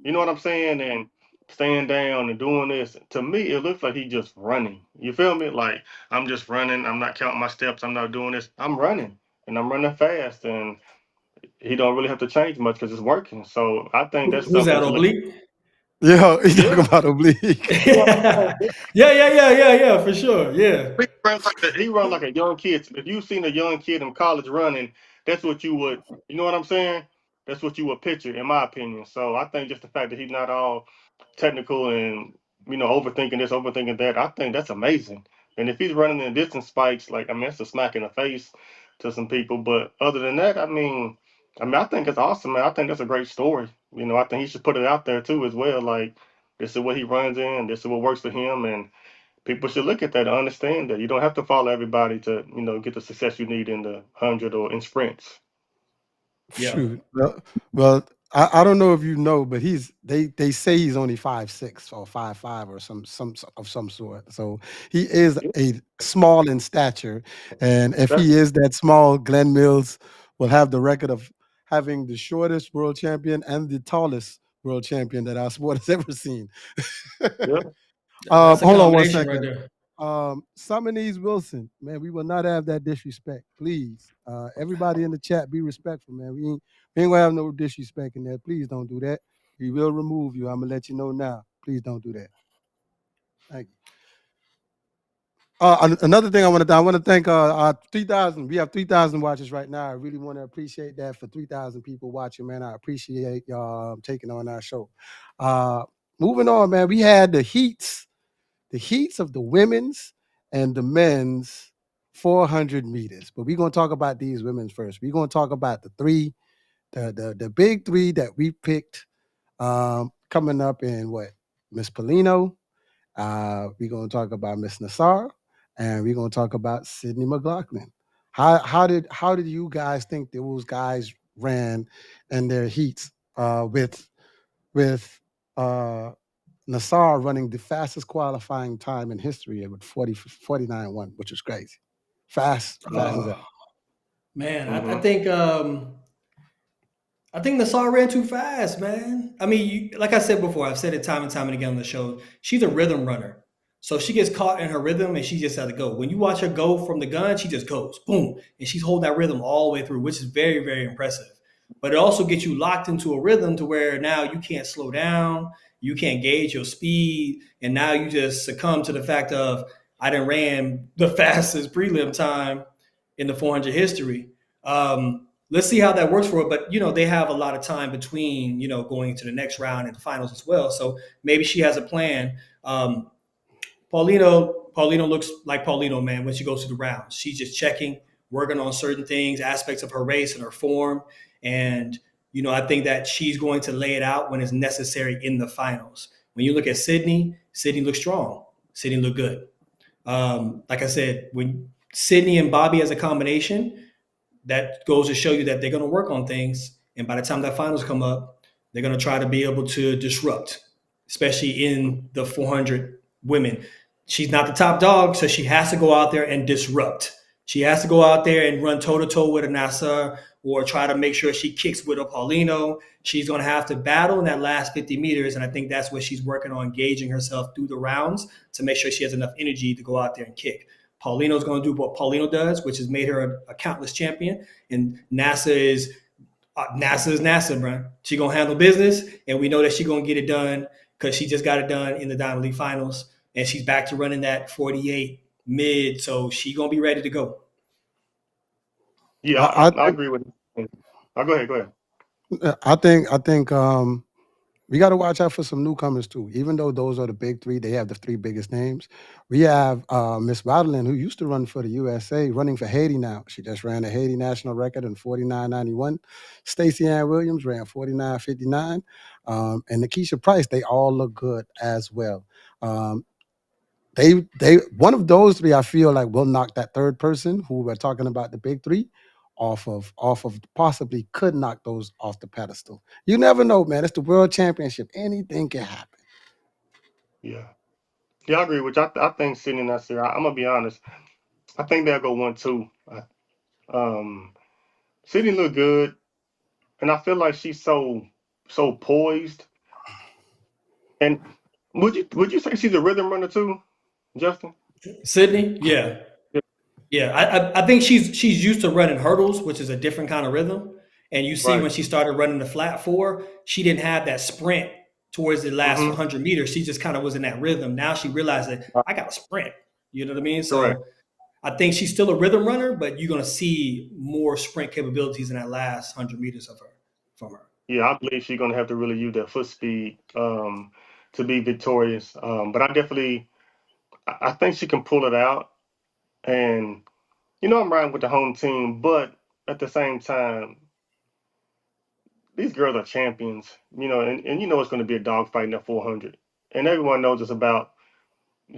You know what I'm saying? And staying down and doing this. To me, it looks like he's just running. You feel me? Like I'm just running. I'm not counting my steps. I'm not doing this. I'm running, and I'm running fast, and he don't really have to change much because it's working. So I think that's Who's something that, to look. Oblique? Yeah, he's talking about Oblique. Yeah, for sure. Yeah. He runs like a young kid. If you've seen a young kid in college running, that's what you would, you know what I'm saying? That's what you would picture, in my opinion. So I think just the fact that he's not all technical and overthinking this, overthinking that, I think that's amazing. And if he's running in distance spikes, like that's a smack in the face to some people. But other than that, I think it's awesome, man. I think that's a great story. I think he should put it out there too as well. Like this is what he runs in, this is what works for him, and people should look at that and understand that you don't have to follow everybody to, get the success you need in the 100 or in sprints. Yeah. Shoot. Well, I don't know if you know, but they say he's only 5'6" or 5'5" or some sort. So he is a small in stature, and if he is that small, Glenn Mills will have the record of having the shortest world champion and the tallest world champion that our sport has ever seen. Yeah. That's a Hold on one combination right second. there. Summonese Wilson, man, we will not have that disrespect, please. Everybody in the chat, be respectful, man. We ain't gonna have no disrespect in there. Please don't do that. We will remove you. I'm gonna let you know now. Please don't do that. Thank you. Another thing I want to thank our 3,000. We have 3,000 watchers right now. I really want to appreciate that for 3,000 people watching, man. I appreciate y'all taking on our show. Moving on, man. We had the heats of the women's and the men's 400 meters. But we're going to talk about these women's first. We're going to talk about the big three that we picked coming up in Miss Paulino. We're going to talk about Miss Nassar, and we're going to talk about Sydney McLaughlin. How did you guys think those guys ran in their heats with Nassar running the fastest qualifying time in history with 49.1, which is crazy. Fast as that. Man, I Mm-hmm. think Nassar ran too fast, man. I mean, like I said before, I've said it time and time and again on the show. She's a rhythm runner. So she gets caught in her rhythm and she just has to go. When you watch her go from the gun, she just goes, boom. And she's holding that rhythm all the way through, which is very, very impressive. But it also gets you locked into a rhythm to where now you can't slow down, you can't gauge your speed, and now you just succumb to the fact of I done ran the fastest prelim time in the 400 history. Let's see how that works for it. But they have a lot of time between going to the next round and the finals as well. So maybe she has a plan. Paulino looks like Paulino, man. When she goes through the rounds, she's just checking, working on certain things, aspects of her race and her form, and I think that she's going to lay it out when it's necessary in the finals. When you look at Sydney looks strong. Sydney looked good. Like I said, when Sydney and Bobby as a combination, that goes to show you that they're going to work on things. And by the time that finals come up, they're going to try to be able to disrupt, especially in the 400 women. She's not the top dog, so she has to go out there and disrupt. She has to go out there and run toe-to-toe with a Nassar or try to make sure she kicks with a Paulino. She's going to have to battle in that last 50 meters, and I think that's what she's working on, gauging herself through the rounds to make sure she has enough energy to go out there and kick. Paulino's going to do what Paulino does, which has made her a countless champion, and NASA is NASA, bro. She's going to handle business, and we know that she's going to get it done because she just got it done in the Diamond League finals, and she's back to running that 48 mid, so she's going to be ready to go. Yeah, I agree with you. Go ahead. I think we got to watch out for some newcomers too. Even though those are the big three, they have the three biggest names. We have Miss Gatlin, who used to run for the USA, running for Haiti now. She just ran the Haiti national record in 49.91. Stacey Ann Williams ran 49.59. And Nikisha Price, they all look good as well. They one of those three, I feel like, will knock that third person who we're talking about, the big three, off of possibly could knock those off the pedestal. You never know, man. It's the world championship. Anything can happen. Yeah, I agree with you. I think Sydney Nassar, I'm gonna be honest. I think they'll go 1-2. Sydney look good, and I feel like she's so poised. And would you say she's a rhythm runner too, Justin? Sydney, yeah. I think she's used to running hurdles, which is a different kind of rhythm. And you see Right. when she started running the flat 4, she didn't have that sprint towards the last 100 meters. She just kind of was in that rhythm. Now she realized that I got to sprint. You know what I mean? So Correct. I think she's still a rhythm runner, but you're going to see more sprint capabilities in that last 100 meters from her. Yeah, I believe she's gonna have to really use that foot speed to be victorious. But I think she can pull it out. And I'm riding with the home team, but at the same time, these girls are champions. And it's going to be a dogfight in that 400, and everyone knows it's about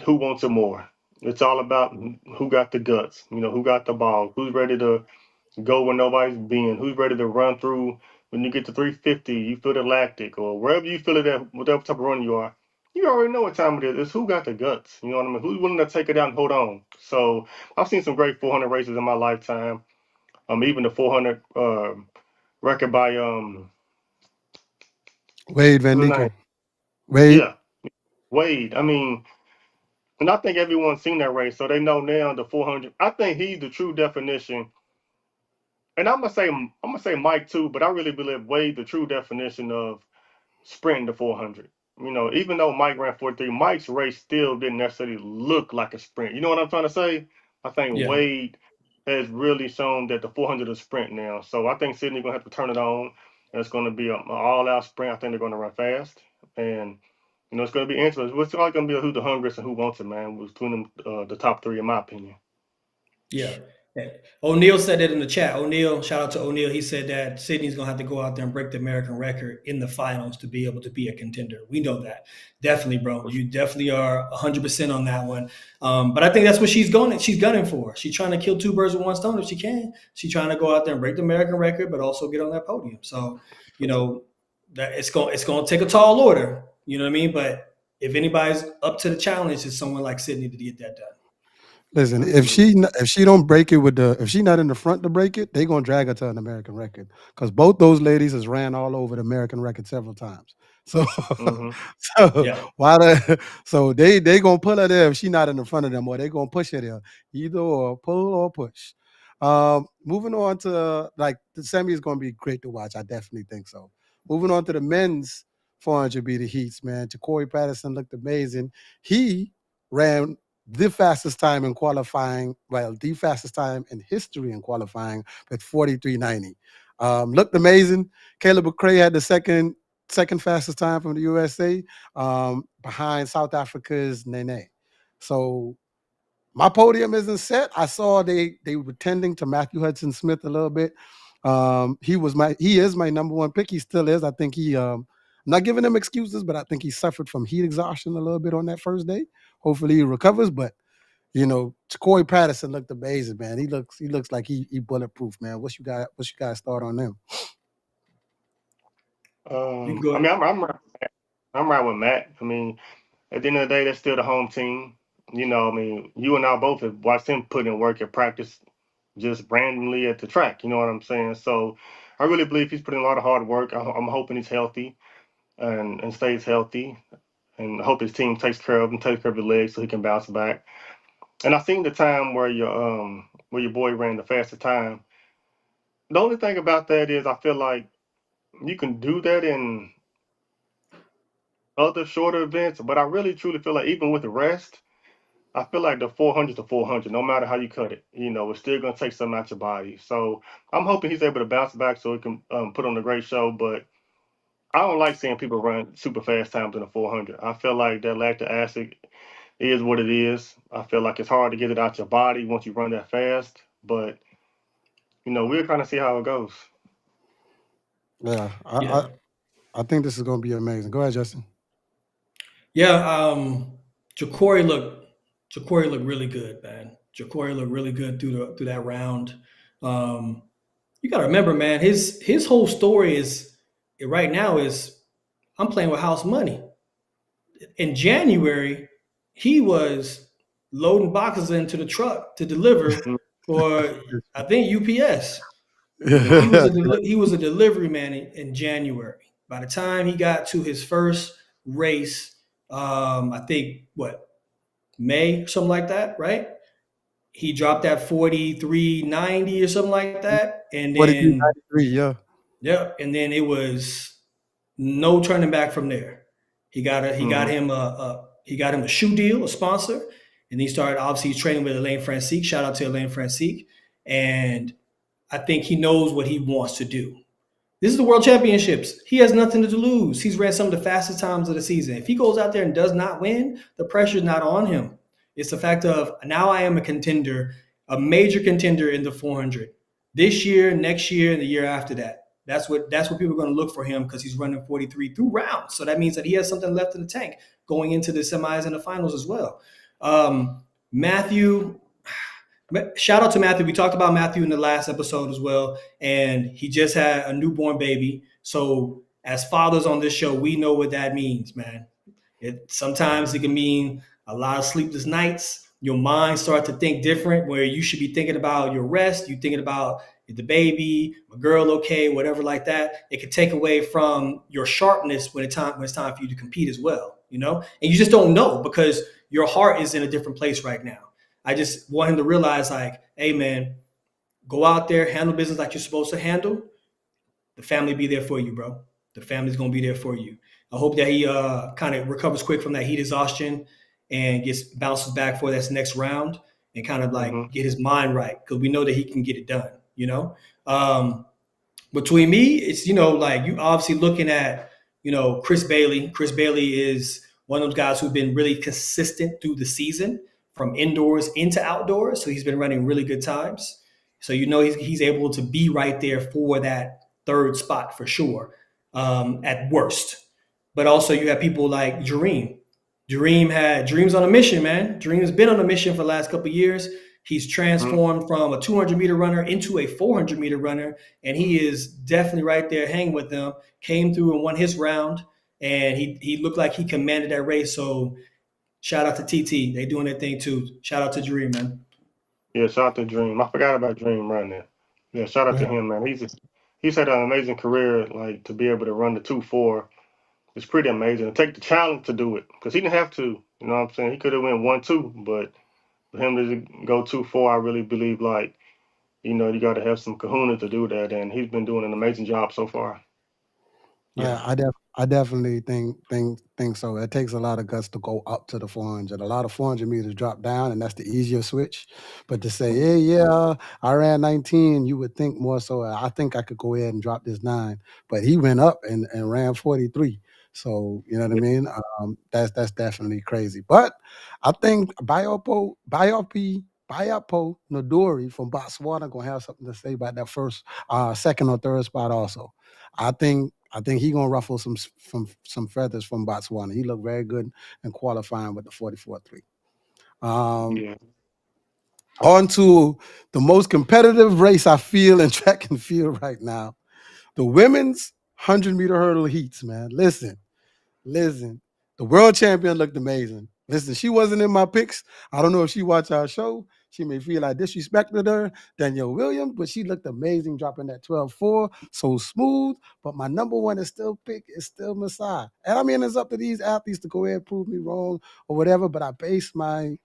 who wants it more. It's all about who got the guts. Who got the ball, who's ready to go when nobody's been, who's ready to run through when you get to 350, you feel the lactic, or wherever you feel it at, whatever type of run you are. You already know what time it is. It's who got the guts. You know what I mean? Who's willing to take it out and hold on. So I've seen some great 400 races in my lifetime. Even the 400 record by Wade Van what's his Nico. name? Wade. Yeah, Wade. I mean, and I think everyone's seen that race, so they know now the 400. I think he's the true definition. And I'm gonna say Mike too, but I really believe Wade the true definition of sprinting the 400. Even though Mike ran 43, Mike's race still didn't necessarily look like a sprint. You know what I'm trying to say? I think Yeah. Wade has really shown that the 400 is sprint now. So I think Sydney's gonna have to turn it on. And it's gonna be an all-out sprint. I think they're gonna run fast, and it's gonna be interesting. It's all gonna be who the hungriest and who wants it, man. Between them, the top three, in my opinion. Yeah. O'Neal said it in the chat. O'Neal, shout out to O'Neal. He said that Sydney's going to have to go out there and break the American record in the finals to be able to be a contender. We know that. Definitely, bro. You definitely are 100% on that one. But I think that's what she's gunning for. She's trying to kill two birds with one stone if she can. She's trying to go out there and break the American record, but also get on that podium. So, that it's going to take a tall order. You know what I mean? But if anybody's up to the challenge, it's someone like Sydney to get that done. Listen, if she don't break it if she not in the front to break it, they gonna drag her to an American record because both those ladies has ran all over the American record several times. So, Mm-hmm. so Yeah. so they gonna pull her there if she not in the front of them, or they gonna push her there, either or pull or push. Moving on to like the semi is gonna be great to watch. I definitely think so. Moving on to the men's 400 meter heats, man. Corey Patterson looked amazing. He ran the fastest time in qualifying, the fastest time in history in qualifying at 43.90. Looked amazing. Caleb McRae had the second fastest time from the USA, behind South Africa's Nene. So my podium isn't set. I saw they were tending to Matthew Hudson Smith a little bit. He is my number one pick. He still is. I think I'm not giving him excuses, but I think he suffered from heat exhaustion a little bit on that first day. Hopefully he recovers, but Corey Patterson looked amazing, man. He looks like he bulletproof, man. What's you guys thought on them? You can go ahead. I'm right with Matt. I mean, at the end of the day, that's still the home team. I mean, you and I both have watched him put in work at practice just randomly at the track. You know what I'm saying? So I really believe he's putting a lot of hard work. I'm hoping he's healthy and stays healthy, and I hope his team takes care of him, takes care of his legs so he can bounce back. And I seen the time where your boy ran the fastest time. The only thing about that is I feel like you can do that in other shorter events, but I really truly feel like even with the rest, I feel like the 400 to 400, no matter how you cut it, it's still going to take something out your body. So I'm hoping he's able to bounce back so he can put on a great show. But I don't like seeing people run super fast times in the 400. I feel like that lactic acid is what it is. I feel like it's hard to get it out your body once you run that fast. But, we'll kind of see how it goes. Yeah, Yeah. I think this is going to be amazing. Go ahead, Justin. Yeah, Ja'Cory looked really good, man. Ja'Cory looked really good through that round. You got to remember, man, his whole story is right now is I'm playing with house money. In January, he was loading boxes into the truck to deliver for I think UPS. He was a delivery man in January. By the time he got to his first race, I think May, something like that, right? He dropped that 43.90 or something like that, and then 43.93, yeah, and then it was no turning back from there. He got him a shoe deal, a sponsor, and he started obviously training with Elaine Francique. Shout out to Elaine Francique, and I think he knows what he wants to do. This is the World Championships. He has nothing to lose. He's ran some of the fastest times of the season. If he goes out there and does not win, the pressure is not on him. It's the fact of now I am a contender, a major contender in the 400 this year, next year, and the year after that. That's what people are going to look for him because he's running 43 through rounds. So that means that he has something left in the tank going into the semis and the finals as well. Matthew, shout out to Matthew. We talked about Matthew in the last episode as well, and he just had a newborn baby. So as fathers on this show, we know what that means, man. Sometimes it can mean a lot of sleepless nights. Your mind starts to think different, where you should be thinking about your rest. You're thinking about the baby, a girl, okay, whatever like that. It could take away from your sharpness when it's time for you to compete as well, And you just don't know because your heart is in a different place right now. I just want him to realize, like, hey, man, go out there, handle business like you're supposed to handle. The family be there for you, bro. The family's going to be there for you. I hope that he kind of recovers quick from that heat exhaustion and bounces back for that next round and kind of like get his mind right because we know that he can get it done, Between me, it's, like you obviously looking at, Chris Bailey. Chris Bailey is one of those guys who've been really consistent through the season from indoors into outdoors. So he's been running really good times. So, he's able to be right there for that third spot for sure at worst. But also you have people like Dream. Dream's on a mission, man. Dream has been on a mission for the last couple of years. He's transformed from a 200-meter runner into a 400-meter runner, and he is definitely right there hanging with them. Came through and won his round, and he looked like he commanded that race. So Shout out to TT. They doing their thing too. Shout out to Dream, man. Yeah, shout out to Dream. I forgot about Dream right now. Yeah, shout out to him, man. He's had an amazing career. Like to be able to run the 2.4 is pretty amazing. To take the challenge to do it because he didn't have to. You know what I'm saying? He could have went 1-2, but for him to go 2.4, I really believe like you got to have some kahuna to do that, and he's been doing an amazing job so far. Yeah. I definitely think so. It takes a lot of guts to go up to the 400. A lot of 400 meters drop down, and that's the easier switch. But to say, hey, yeah, I ran 19, you would think more so. I think I could go ahead and drop this 9. But he went up and ran 43. So you know what I mean. That's definitely crazy. But I think Bayopo Nodori from Botswana gonna have something to say about that first, second or third spot also. I think he gonna ruffle some feathers from Botswana. He looked very good in qualifying with the 44.3. Yeah. On to the most competitive race I feel in track and field right now, the women's 100-meter hurdle heats. Man, listen. The world champion looked amazing. Listen, she wasn't in my picks. I don't know if she watched our show. She may feel I disrespected her, Danielle Williams, but she looked amazing dropping that 12.4, so smooth. But my number one is still Masai. And I mean, it's up to these athletes to go ahead and prove me wrong or whatever, but I base my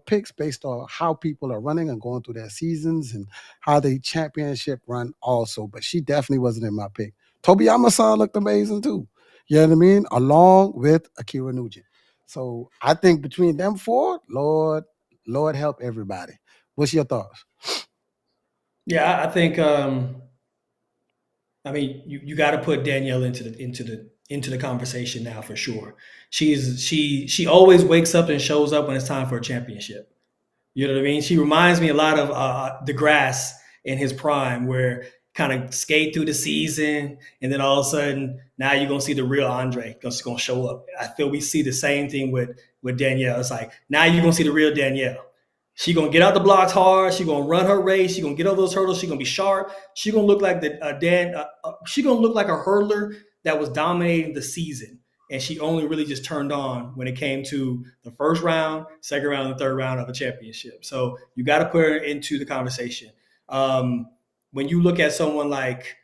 picks based on how people are running and going through their seasons and how they championship run also. But she definitely wasn't in my pick. Tobiyama-san looked amazing too. You know what I mean? Along with Akira Nugent. So I think between them 4, Lord help everybody. What's your thoughts? Yeah, I think I mean you got to put Danielle into the conversation now for sure. She always wakes up and shows up when it's time for a championship. You know what I mean? She reminds me a lot of DeGrasse in his prime, where kind of skate through the season, and then all of a sudden, now you're gonna see the real Andre that's gonna show up. I feel we see the same thing with Danielle. It's like now you're gonna see the real Danielle. She gonna get out the blocks hard. She gonna run her race. She gonna get over those hurdles. She gonna be sharp. She gonna look like she gonna look like a hurdler that was dominating the season, and she only really just turned on when it came to the first round, second round, and third round of a championship. So you got to put her into the conversation. When you look at someone like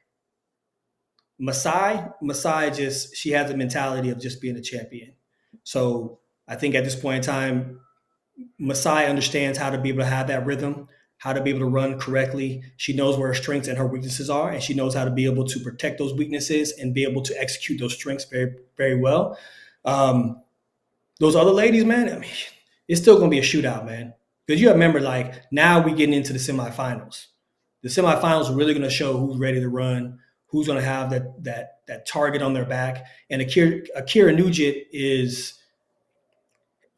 Masai she has the mentality of just being a champion. So I think at this point in time, Masai understands how to be able to have that rhythm, how to be able to run correctly. She knows where her strengths and her weaknesses are, and she knows how to be able to protect those weaknesses and be able to execute those strengths very, very well. Those other ladies, man, I mean, it's still going to be a shootout, man. Because you remember, like, now we're getting into the semifinals. The semifinals are really going to show who's ready to run, who's going to have that target on their back. And Akira Nugent is,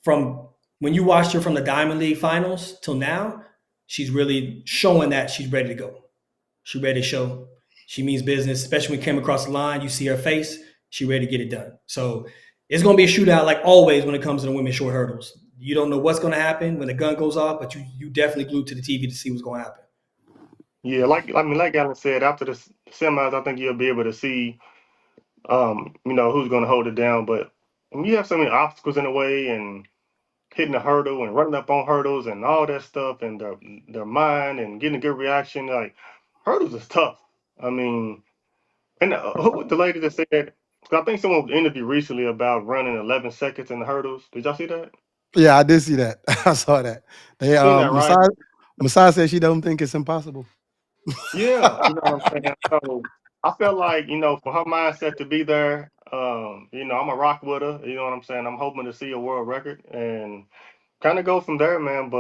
from when you watched her from the Diamond League finals till now, she's really showing that she's ready to go. She's ready to show. She means business, especially when we came across the line. You see her face. She's ready to get it done. So it's going to be a shootout like always when it comes to the women's short hurdles. You don't know what's going to happen when the gun goes off, but you definitely glued to the TV to see what's going to happen. Yeah, like Gatlin said, after the semis, I think you'll be able to see, who's going to hold it down. But when you have so many obstacles in the way and hitting the hurdle and running up on hurdles and all that stuff and their mind and getting a good reaction, like hurdles is tough. I mean, and who was the lady that said? Cause I think someone interviewed recently about running 11 seconds in the hurdles. Did y'all see that? Yeah, I did see that. I saw that. They Seen that, right? Masai said she don't think it's impossible. Yeah, you know what I'm saying. So I felt like for her mindset to be there, I'm a rock with her. You know what I'm saying. I'm hoping to see a world record and kind of go from there, man.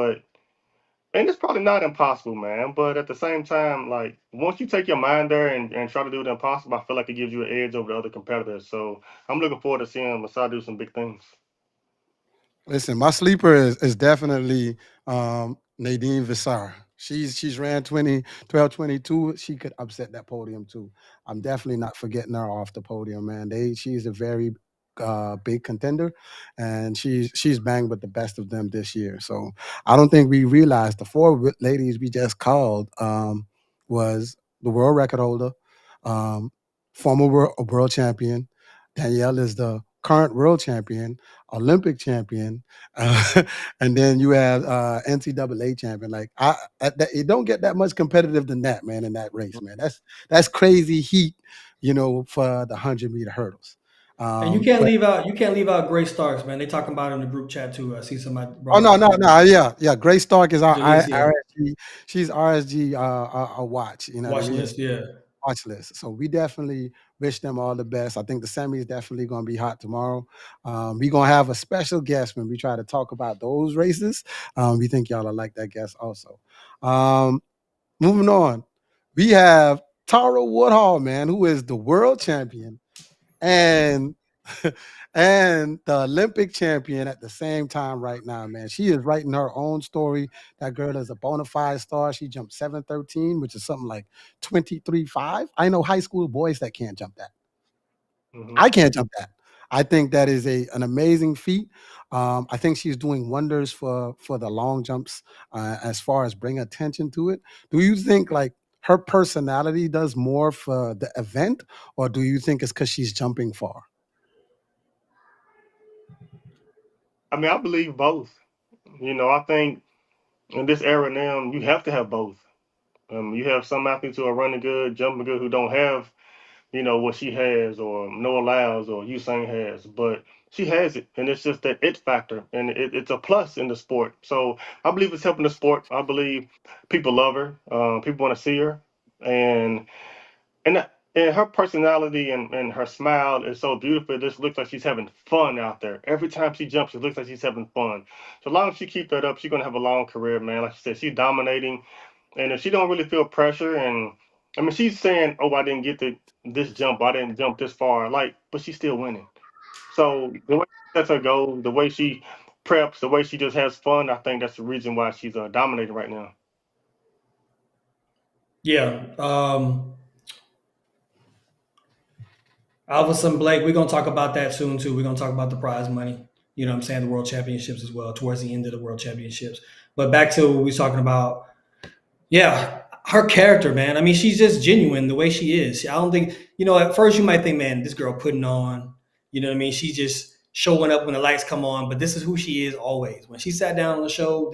And it's probably not impossible, man. But at the same time, like once you take your mind there and try to do the impossible, I feel like it gives you an edge over the other competitors. So I'm looking forward to seeing Masai do some big things. Listen, my sleeper is definitely Nadine Visar. She's ran 12:22. She could upset that podium too. I'm definitely not forgetting her off the podium, man. She's a very big contender, and she's banged with the best of them this year. So I don't think we realized the 4 ladies we just called was the world record holder, former world champion. Danielle is the current world champion. Olympic champion, and then you have NCAA champion. Like it don't get that much competitive than that, man. In that race, man. That's crazy heat, for the 100-meter hurdles. And you can't leave out Grace Starks, man. They talking about it in the group chat too. I see somebody Oh brought no, it up. yeah. Grace Stark is our Jalise, yeah. RSG. She's RSG a watch. You know what I Watch mean? list, yeah. Watch list. So we definitely wish them all the best. I think the semi is definitely going to be hot tomorrow. We're going to have a special guest when we try to talk about those races. We think y'all will like that guest also. Moving on, we have Tara Woodhall, man, who is the world champion and and the Olympic champion at the same time right now, man. She is writing her own story. That girl is a bona fide star. She jumped 7:13, which is something like 23.5. I know high school boys that can't jump that. I can't jump that. I think that is an amazing feat. I think she's doing wonders for the long jumps as far as bring attention to it. Do you think like her personality does more for the event, or do you think it's because she's jumping far? I mean, I believe both. I think in this era now, you have to have both. You have some athletes who are running good, jumping good, who don't have, what she has or Noah Lyles or Usain has, but she has it, and it's just that it factor, and it's a plus in the sport. So I believe it's helping the sport. I believe people love her. People want to see her, and her personality and her smile is so beautiful. It just looks like she's having fun out there. Every time she jumps, it looks like she's having fun. So long as she keep that up, she's gonna have a long career, man. Like she said, she's dominating, and if she don't really feel pressure, and I mean, she's saying, "Oh, I didn't get this jump. I didn't jump this far." Like, but she's still winning. So the way she sets her goals, the way she preps, the way she just has fun, I think that's the reason why she's dominating right now. Yeah. Alvin Blake, we're gonna talk about that soon too. We're gonna talk about the prize money. You know what I'm saying? The world championships as well, towards the end of the world championships. But back to what we was talking about. Yeah, her character, man. I mean, she's just genuine the way she is. I don't think, at first you might think, man, this girl putting on, you know what I mean? She's just showing up when the lights come on, but this is who she is always. When she sat down on the show,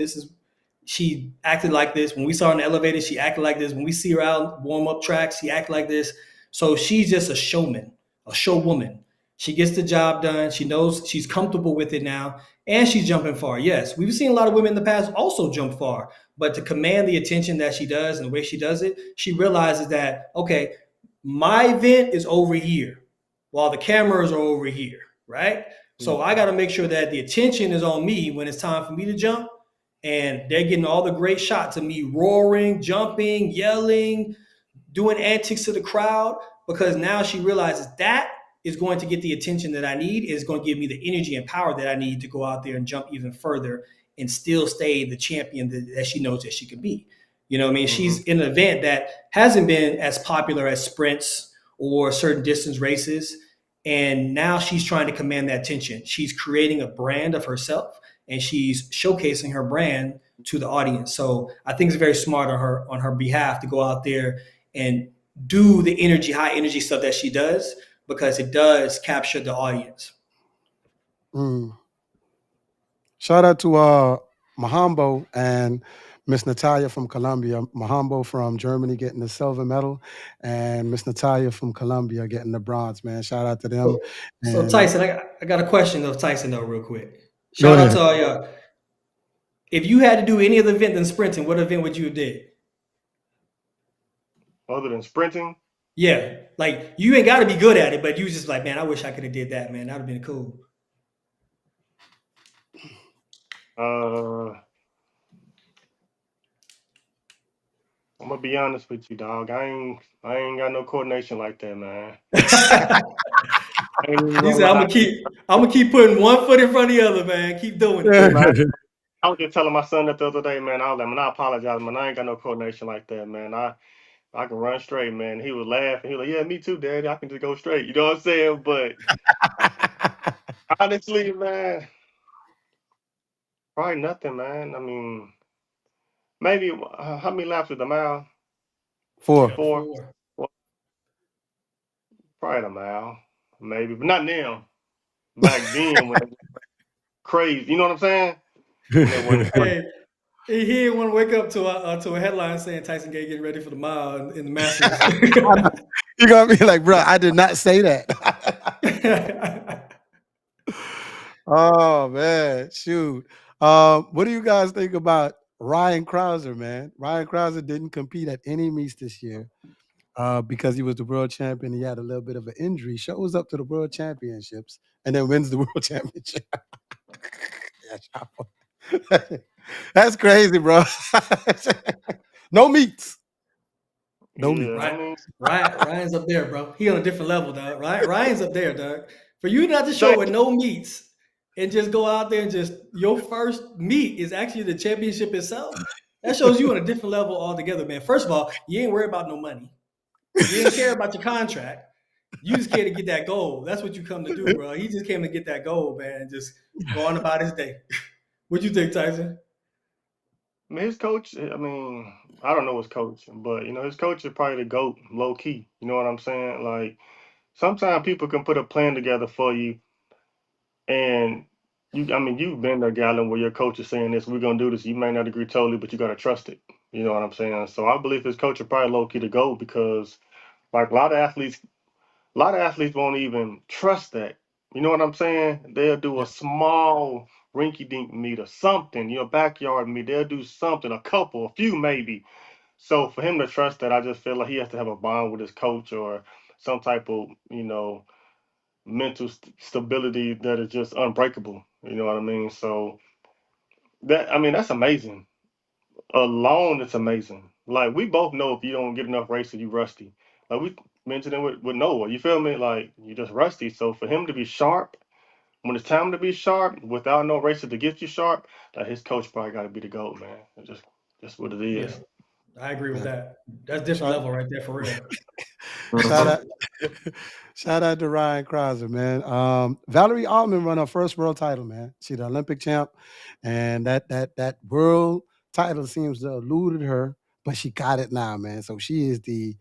she acted like this. When we saw her in the elevator, she acted like this. When we see her out warm up tracks, she acted like this. So she's just a showman, a show woman. She gets the job done. She knows she's comfortable with it now, and she's jumping far. Yes, we've seen a lot of women in the past also jump far, but to command the attention that she does and the way she does it, she realizes that, okay, my event is over here while the cameras are over here, right? So I got to make sure that the attention is on me when it's time for me to jump, and they're getting all the great shots of me roaring, jumping, yelling, doing antics to the crowd, because now she realizes that is going to get the attention that I need, is going to give me the energy and power that I need to go out there and jump even further and still stay the champion that she knows that she can be. You know what I mean? She's in an event that hasn't been as popular as sprints or certain distance races. And now she's trying to command that attention. She's creating a brand of herself, and she's showcasing her brand to the audience. So I think it's very smart on her behalf to go out there and do the high energy stuff that she does, because it does capture the audience. Shout out to Mahambo and Miss Natalia from Colombia. Mahambo from Germany getting the silver medal, and Miss Natalia from Colombia getting the bronze, man. Shout out to them. So Tyson, I got a question of Tyson though, real quick. Shout out to all y'all. If you had to do any other event than sprinting, what event would you have did? Other than sprinting? Yeah, like you ain't got to be good at it, but you just like, man, I wish I could have did that, man. That would have been cool. I'm gonna be honest with you, dog. I ain't got no coordination like that, man. He said, I'm gonna keep putting one foot in front of the other, man. Keep doing it. I was just telling my son that the other day, man. I was like, man, I apologize, man. I ain't got no coordination like that, man. I can run straight, man. He would laugh and he was like, yeah, me too, Daddy. I can just go straight. You know what I'm saying? But honestly, man, probably nothing, man. I mean, maybe how many laps is the mile? 4. 4. Well, probably a mile, maybe, but not now. Back then, when crazy. You know what I'm saying? And they wasn't crazy. Hey, he didn't want to wake up to a headline saying Tyson Gay getting ready for the mile in the Masters. You're gonna be like, bro, I did not say that. Oh man, shoot. What do you guys think about Ryan Krauser, man? Ryan Krauser didn't compete at any meets this year because he was the world champion. He had a little bit of an injury. Shows up to the world championships and then wins the world championship. That's crazy, bro. No meets. No meets. Ryan's up there, bro. He on a different level, dog. Ryan's up there, dog. For you not to show with no meets and just go out there and just your first meet is actually the championship itself. That shows you on a different level altogether, man. First of all, you ain't worried about no money. You didn't care about your contract. You just care to get that gold. That's what you come to do, bro. He just came to get that gold, man, and just go on about his day. What you think, Tyson? I mean, his coach, I mean, I don't know his coach, but, his coach is probably the GOAT, low key. You know what I'm saying? Like, sometimes people can put a plan together for you, and you've been there, Gatlin, where your coach is saying this, we're going to do this. You may not agree totally, but you got to trust it. You know what I'm saying? So I believe his coach is probably low key to GOAT because, like, a lot of athletes won't even trust that. You know what I'm saying? They'll do a small rinky-dink meet or something, backyard meet. They'll do something, a few maybe. So for him to trust that, I just feel like he has to have a bond with his coach or some type of, mental stability that is just unbreakable. You know what I mean? So that's amazing. Alone, it's amazing. Like we both know if you don't get enough races, you rusty. Like we mentioned it with Noah. You feel me? Like you just rusty. So for him to be sharp when it's time to be sharp, without no races to get you sharp, like his coach probably got to be the GOAT, man. It's just what it is. Yeah, I agree with that. That's different level right there for real. Shout out to Ryan Krauser, man. Valerie Altman won her first world title, man. She's the Olympic champ, and that world title seems to have eluded her, but she got it now, man. So she is the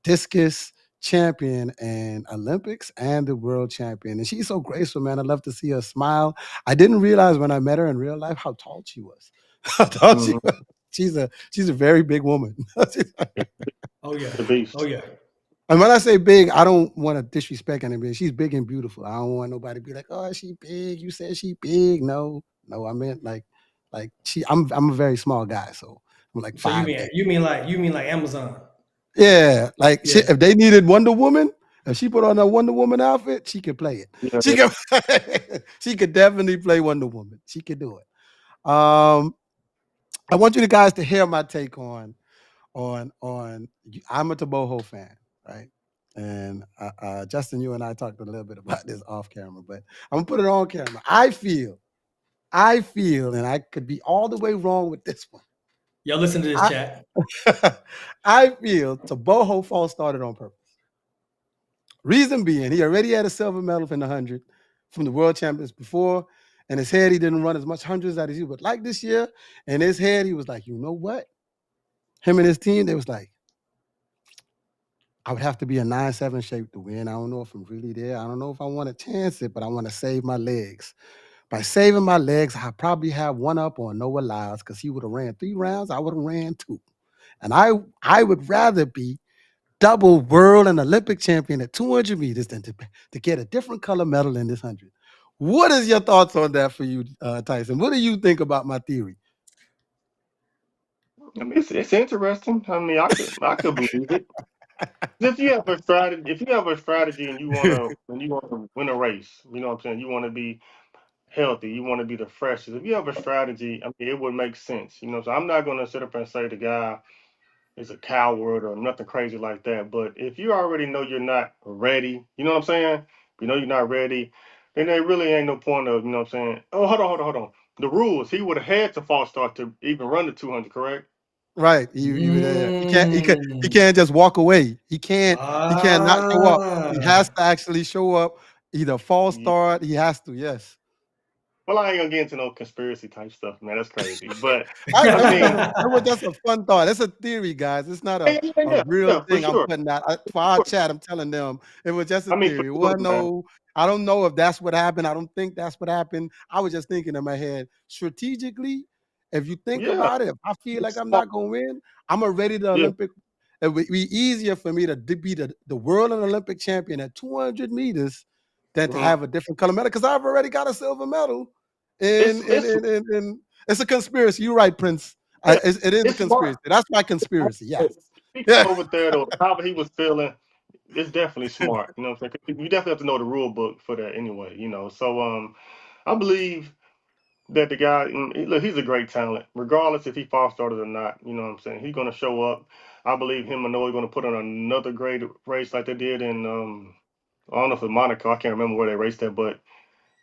discus champion in Olympics and the world champion. And she's so graceful, man. I love to see her smile. I didn't realize when I met her in real life how tall she was. She was. She's a very big woman. Oh yeah. The beast. Oh yeah. And when I say big, I don't want to disrespect anybody. She's big and beautiful. I don't want nobody to be like, "Oh, she big. You said she big." No, I meant like she. I'm a very small guy, so I'm like 5'8". So you mean like Amazon? Yeah, like if they needed Wonder Woman, if she put on a Wonder Woman outfit, she could play it. Yeah. She could definitely play Wonder Woman. She could do it. I want you guys to hear my take on. I'm a Taboho fan, right? And Justin, you and I talked a little bit about this off camera, but I'm gonna put it on camera. I feel, and I could be all the way wrong with this one. Y'all listen to this chat. I feel Taboho false started on purpose. Reason being, he already had a silver medal in the 100 from the world champions before. In his head, he didn't run as much hundreds as he would like this year. In his head, he was like, you know what? Him and his team, they was like, I would have to be a 9-7 shape to win. I don't know if I'm really there. I don't know if I want to chance it, but I want to save my legs. By saving my legs, I probably have one up on Noah Lyles because he would have ran 3 rounds. I would have ran 2. And I would rather be double world and Olympic champion at 200 meters than to get a different color medal in this 100. What is your thoughts on that for you, Tyson? What do you think about my theory? I mean, it's interesting. I mean, I could believe it. If you have a strategy and you want to win a race, you know what I'm saying? You want to be healthy, you want to be the freshest. If you have a strategy, I mean, it would make sense. So I'm not going to sit up and say the guy is a coward or nothing crazy like that. But if you already know you're not ready, you know what I'm saying? You know you're not ready, then there really ain't no point of, you know what I'm saying? Oh, hold on. The rules, he would have had to false start to even run the 200, correct? Right. He can't just walk away. He can't not show up. He has to actually show up, either false start. He has to, yes. Well, I ain't gonna get into no conspiracy type stuff, man. That's crazy. But I mean, That was just a fun thought. It's a theory, guys. It's not a real for thing I'm sure. putting out. For our chat, I'm telling them it was just a I mean, for theory. sure, Well, man. no, I don't know if that's what happened. I don't think that's what happened. I was just thinking in my head, strategically, if you think Yeah, about it, if I feel like it's I'm smart. not going to win, I'm already the Yeah, Olympic. It would be easier for me to be the world and Olympic champion at 200 meters than to mhm. have a different color medal because I've already got a silver medal. It's It's a conspiracy. You're right, Prince. yeah, It is a it's conspiracy. smart. That's my conspiracy. Yes. Speaking Yeah. over there, though, how he was feeling, it's definitely smart. You know what I'm saying? 'Cause you definitely have to know the rule book for that anyway. So I believe that the guy, look, he's a great talent, regardless if he false started or not. You know what I'm saying? He's gonna show up. I believe him and Noah are gonna put on another great race like they did in I don't know if it's Monaco. I can't remember where they raced at, but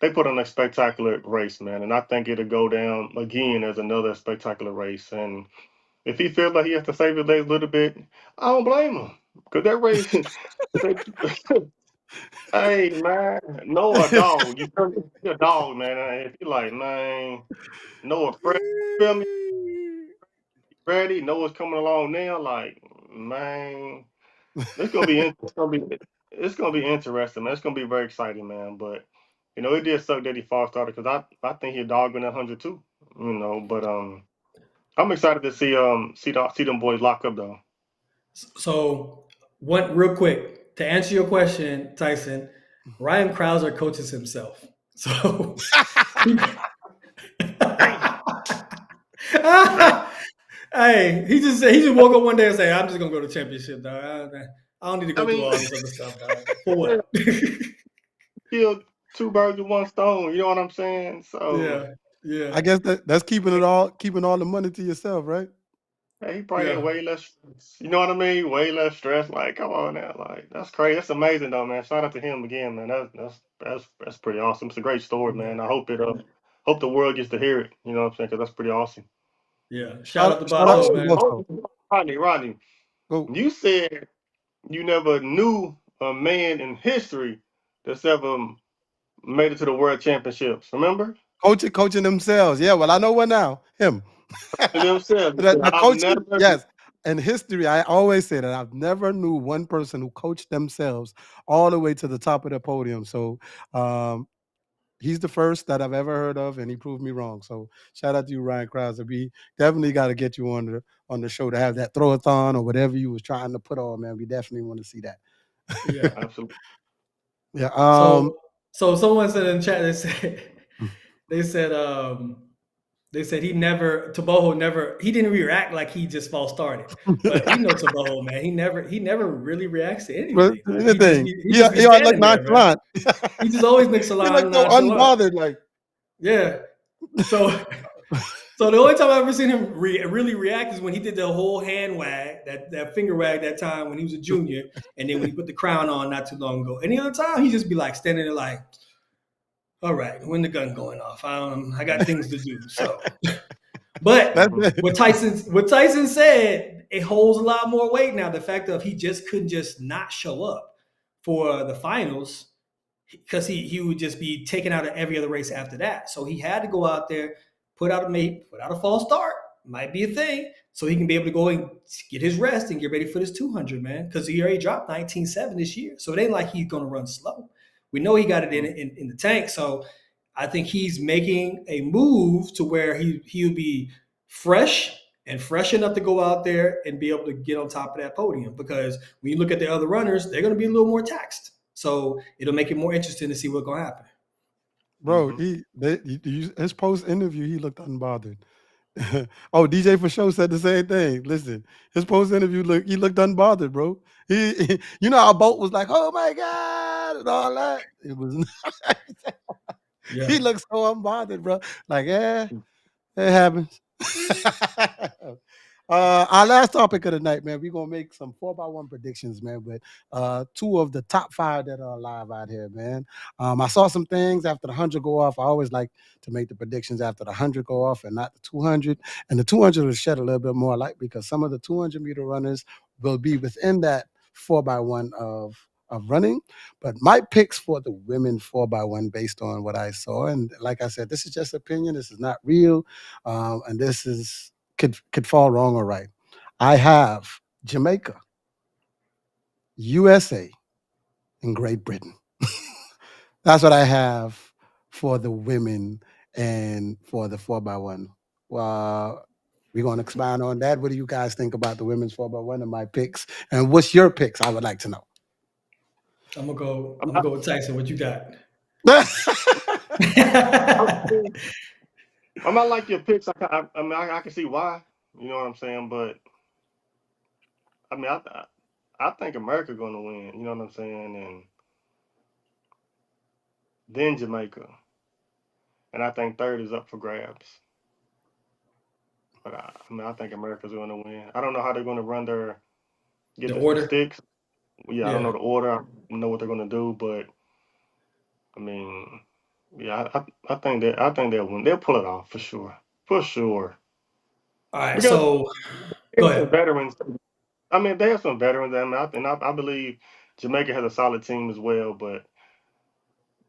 they put on a spectacular race, man. And I think it'll go down again as another spectacular race. And if he feels like he has to save his legs a little bit, I don't blame him. Because that race, hey, man, Noah, a dog. You're a dog, man. And if you're like, man, Noah, Fred, feel me? Ready? Noah's coming along now. Like, man, it's gonna be it's gonna be interesting, man. It's gonna be very exciting, man. But it did suck that he false started because I think he'd dog in 100 too. But I'm excited to see them boys lock up though. So, one real quick to answer your question, Tyson, Ryan Krauser coaches himself. So, hey, he just woke up one day and say, "I'm just gonna go to championship, dog. I don't need to go through all this other stuff, dog. For what?" Killed two birds with one stone. You know what I'm saying? So yeah. I guess that's keeping all the money to yourself, right? he probably had way less stress. You know what I mean? Way less stress. Like, come on now. Like, that's crazy. That's amazing though, man. Shout out to him again, man. That's pretty awesome. It's a great story, man. I hope hope the world gets to hear it. You know what I'm saying? Because that's pretty awesome. Yeah. Shout out to Shout out Bato, to man. Rodney, Go. you said you never knew a man in history that's ever made it to the world championships. Remember? Coaching themselves. Yeah, well, I know one now. Him. Themselves. The coaching, yes. In history, I always say that I've never knew one person who coached themselves all the way to the top of the podium. So he's the first that I've ever heard of, and he proved me wrong. So shout out to you, Ryan Krauser. We definitely got to get you on the show to have that throw-a-thon or whatever you was trying to put on, man. We definitely want to see that. Yeah, absolutely. Yeah. So someone said in chat, they said he didn't react like he just false started. But we know Taboho, man. He never really reacts to anything. He just be standing there, man. He just always looks He like so nonchalant. unbothered, like. Yeah. So the only time I've ever seen him really react is when he did the whole hand wag, that finger wag that time when he was a junior, and then when he put the crown on not too long ago. Any other time, he just be like standing there like, all right, when the gun going off? I got things to do. So, but what Tyson said, it holds a lot more weight now. The fact of he just couldn't just not show up for the finals because he would just be taken out of every other race after that. So he had to go out there, put out a false start, might be a thing, so he can be able to go and get his rest and get ready for this 200, man. Because he already dropped 19.7 this year, so it ain't like he's gonna run slow. We know he got it in the tank, so I think he's making a move to where he'll be fresh enough to go out there and be able to get on top of that podium. Because when you look at the other runners, they're going to be a little more taxed. So it'll make it more interesting to see what's going to happen. Bro, his post interview, he looked unbothered. Oh, DJ for sure said the same thing. Listen, his post interview he looked unbothered, bro. He you know how Bolt was like, "Oh my God," and all that. It was he looked so unbothered, bro. Like, yeah, it happens. Our last topic of the night, man, we're gonna make some 4x1 predictions, man, with two of the top 5 that are alive out here, man. I saw some things after the 100 go off. I always like to make the predictions after the 100 go off and not the 200. And the 200 will shed a little bit more light because some of the 200-meter runners will be within that 4x1 of of running. But my picks for the women 4x1 based on what I saw, and like I said, this is just opinion. This is not real, and this is could fall wrong or right. I have Jamaica, USA, and Great Britain. That's what I have for the women and for the 4x1. Well, we're going to expand on that. What do you guys think about the women's 4x1 and my picks? And what's your picks? I would like to know. I'm gonna go with Tyson. What you got? I might like your picks. I mean, I can see why. You know what I'm saying? But I mean, I think America's going to win. You know what I'm saying? And then Jamaica, and I think third is up for grabs. But I think America's going to win. I don't know how they're going to run the the order. sticks. Yeah, I don't Yeah. know the order. I don't know what they're going to do, but I mean, yeah, I think they'll win. They'll pull it off for sure. For sure. All right. Because So they go have some ahead. veterans. I mean, they have some veterans, and I believe Jamaica has a solid team as well. But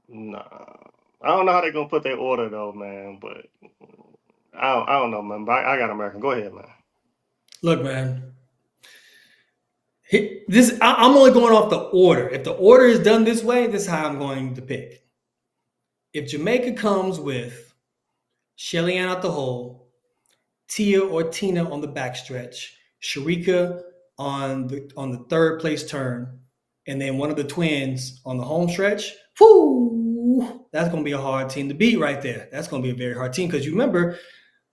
nah, I don't know how they're gonna put their order though, man. But I don't know, man. But I got America. Go ahead, man. Look, man. I'm only going off the order. If the order is done this way, this is how I'm going to pick. If Jamaica comes with Shelly Ann out the hole, Tia or Tina on the backstretch, Sharika on the third place turn, and then one of the twins on the home stretch, whoo, that's going to be a hard team to beat right there. That's going to be a very hard team because you remember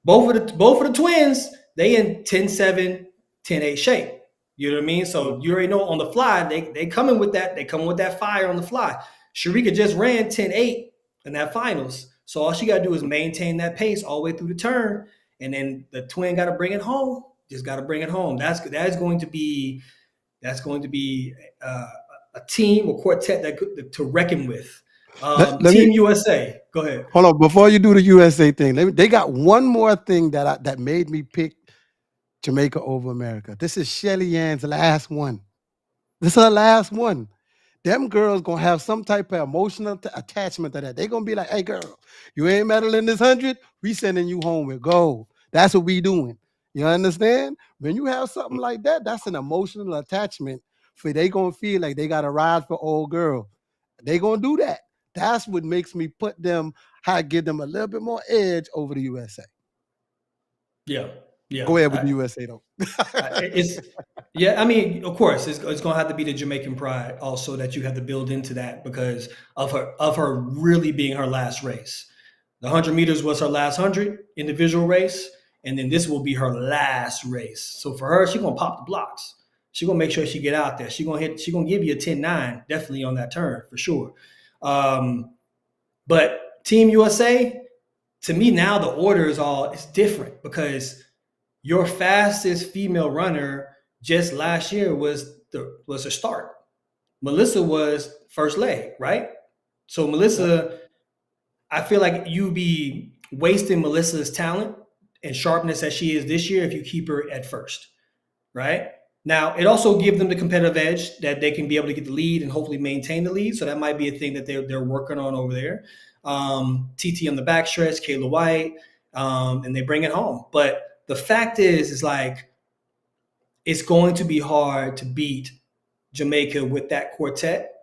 both of the twins, they in 10-7, 10-8 shape. You know what I mean? So you already know on the fly, they coming with that. They coming with that fire on the fly. Sharika just ran 10-8 in that finals. So all she got to do is maintain that pace all the way through the turn. And then the twin got to bring it home. Just got to bring it home. That's going to be a team or quartet to reckon with. Team USA. Go ahead. Hold on, before you do the USA thing, they got one more thing that made me pick Jamaica over America. This is Shelly Ann's last one. This is her last one. Them girls gonna have some type of emotional attachment to that. They gonna be like, "Hey, girl, you ain't medaling this 100. We sending you home with gold. That's what we doing." You understand? When you have something like that, that's an emotional attachment. For they gonna feel like they got to ride for old girl. They gonna do that. That's what makes me put them, give them a little bit more edge over the USA. Yeah. Go ahead with the USA though. I mean, of course, it's going to have to be the Jamaican pride also that you have to build into that because of her really being her last race. The 100 meters was her last 100 individual race, and then this will be her last race. So for her, she's going to pop the blocks. She's going to make sure she get out there. She's going to give you a 10-9 definitely on that turn for sure. But Team USA, to me now the order is different because your fastest female runner just last year was her start. Melissa was first leg, right? So Melissa, I feel like you'd be wasting Melissa's talent and sharpness as she is this year if you keep her at first, right? Now, it also gives them the competitive edge that they can be able to get the lead and hopefully maintain the lead. So that might be a thing that they're working on over there. TT on the backstretch, Kayla White, and they bring it home. But the fact is like it's going to be hard to beat Jamaica with that quartet.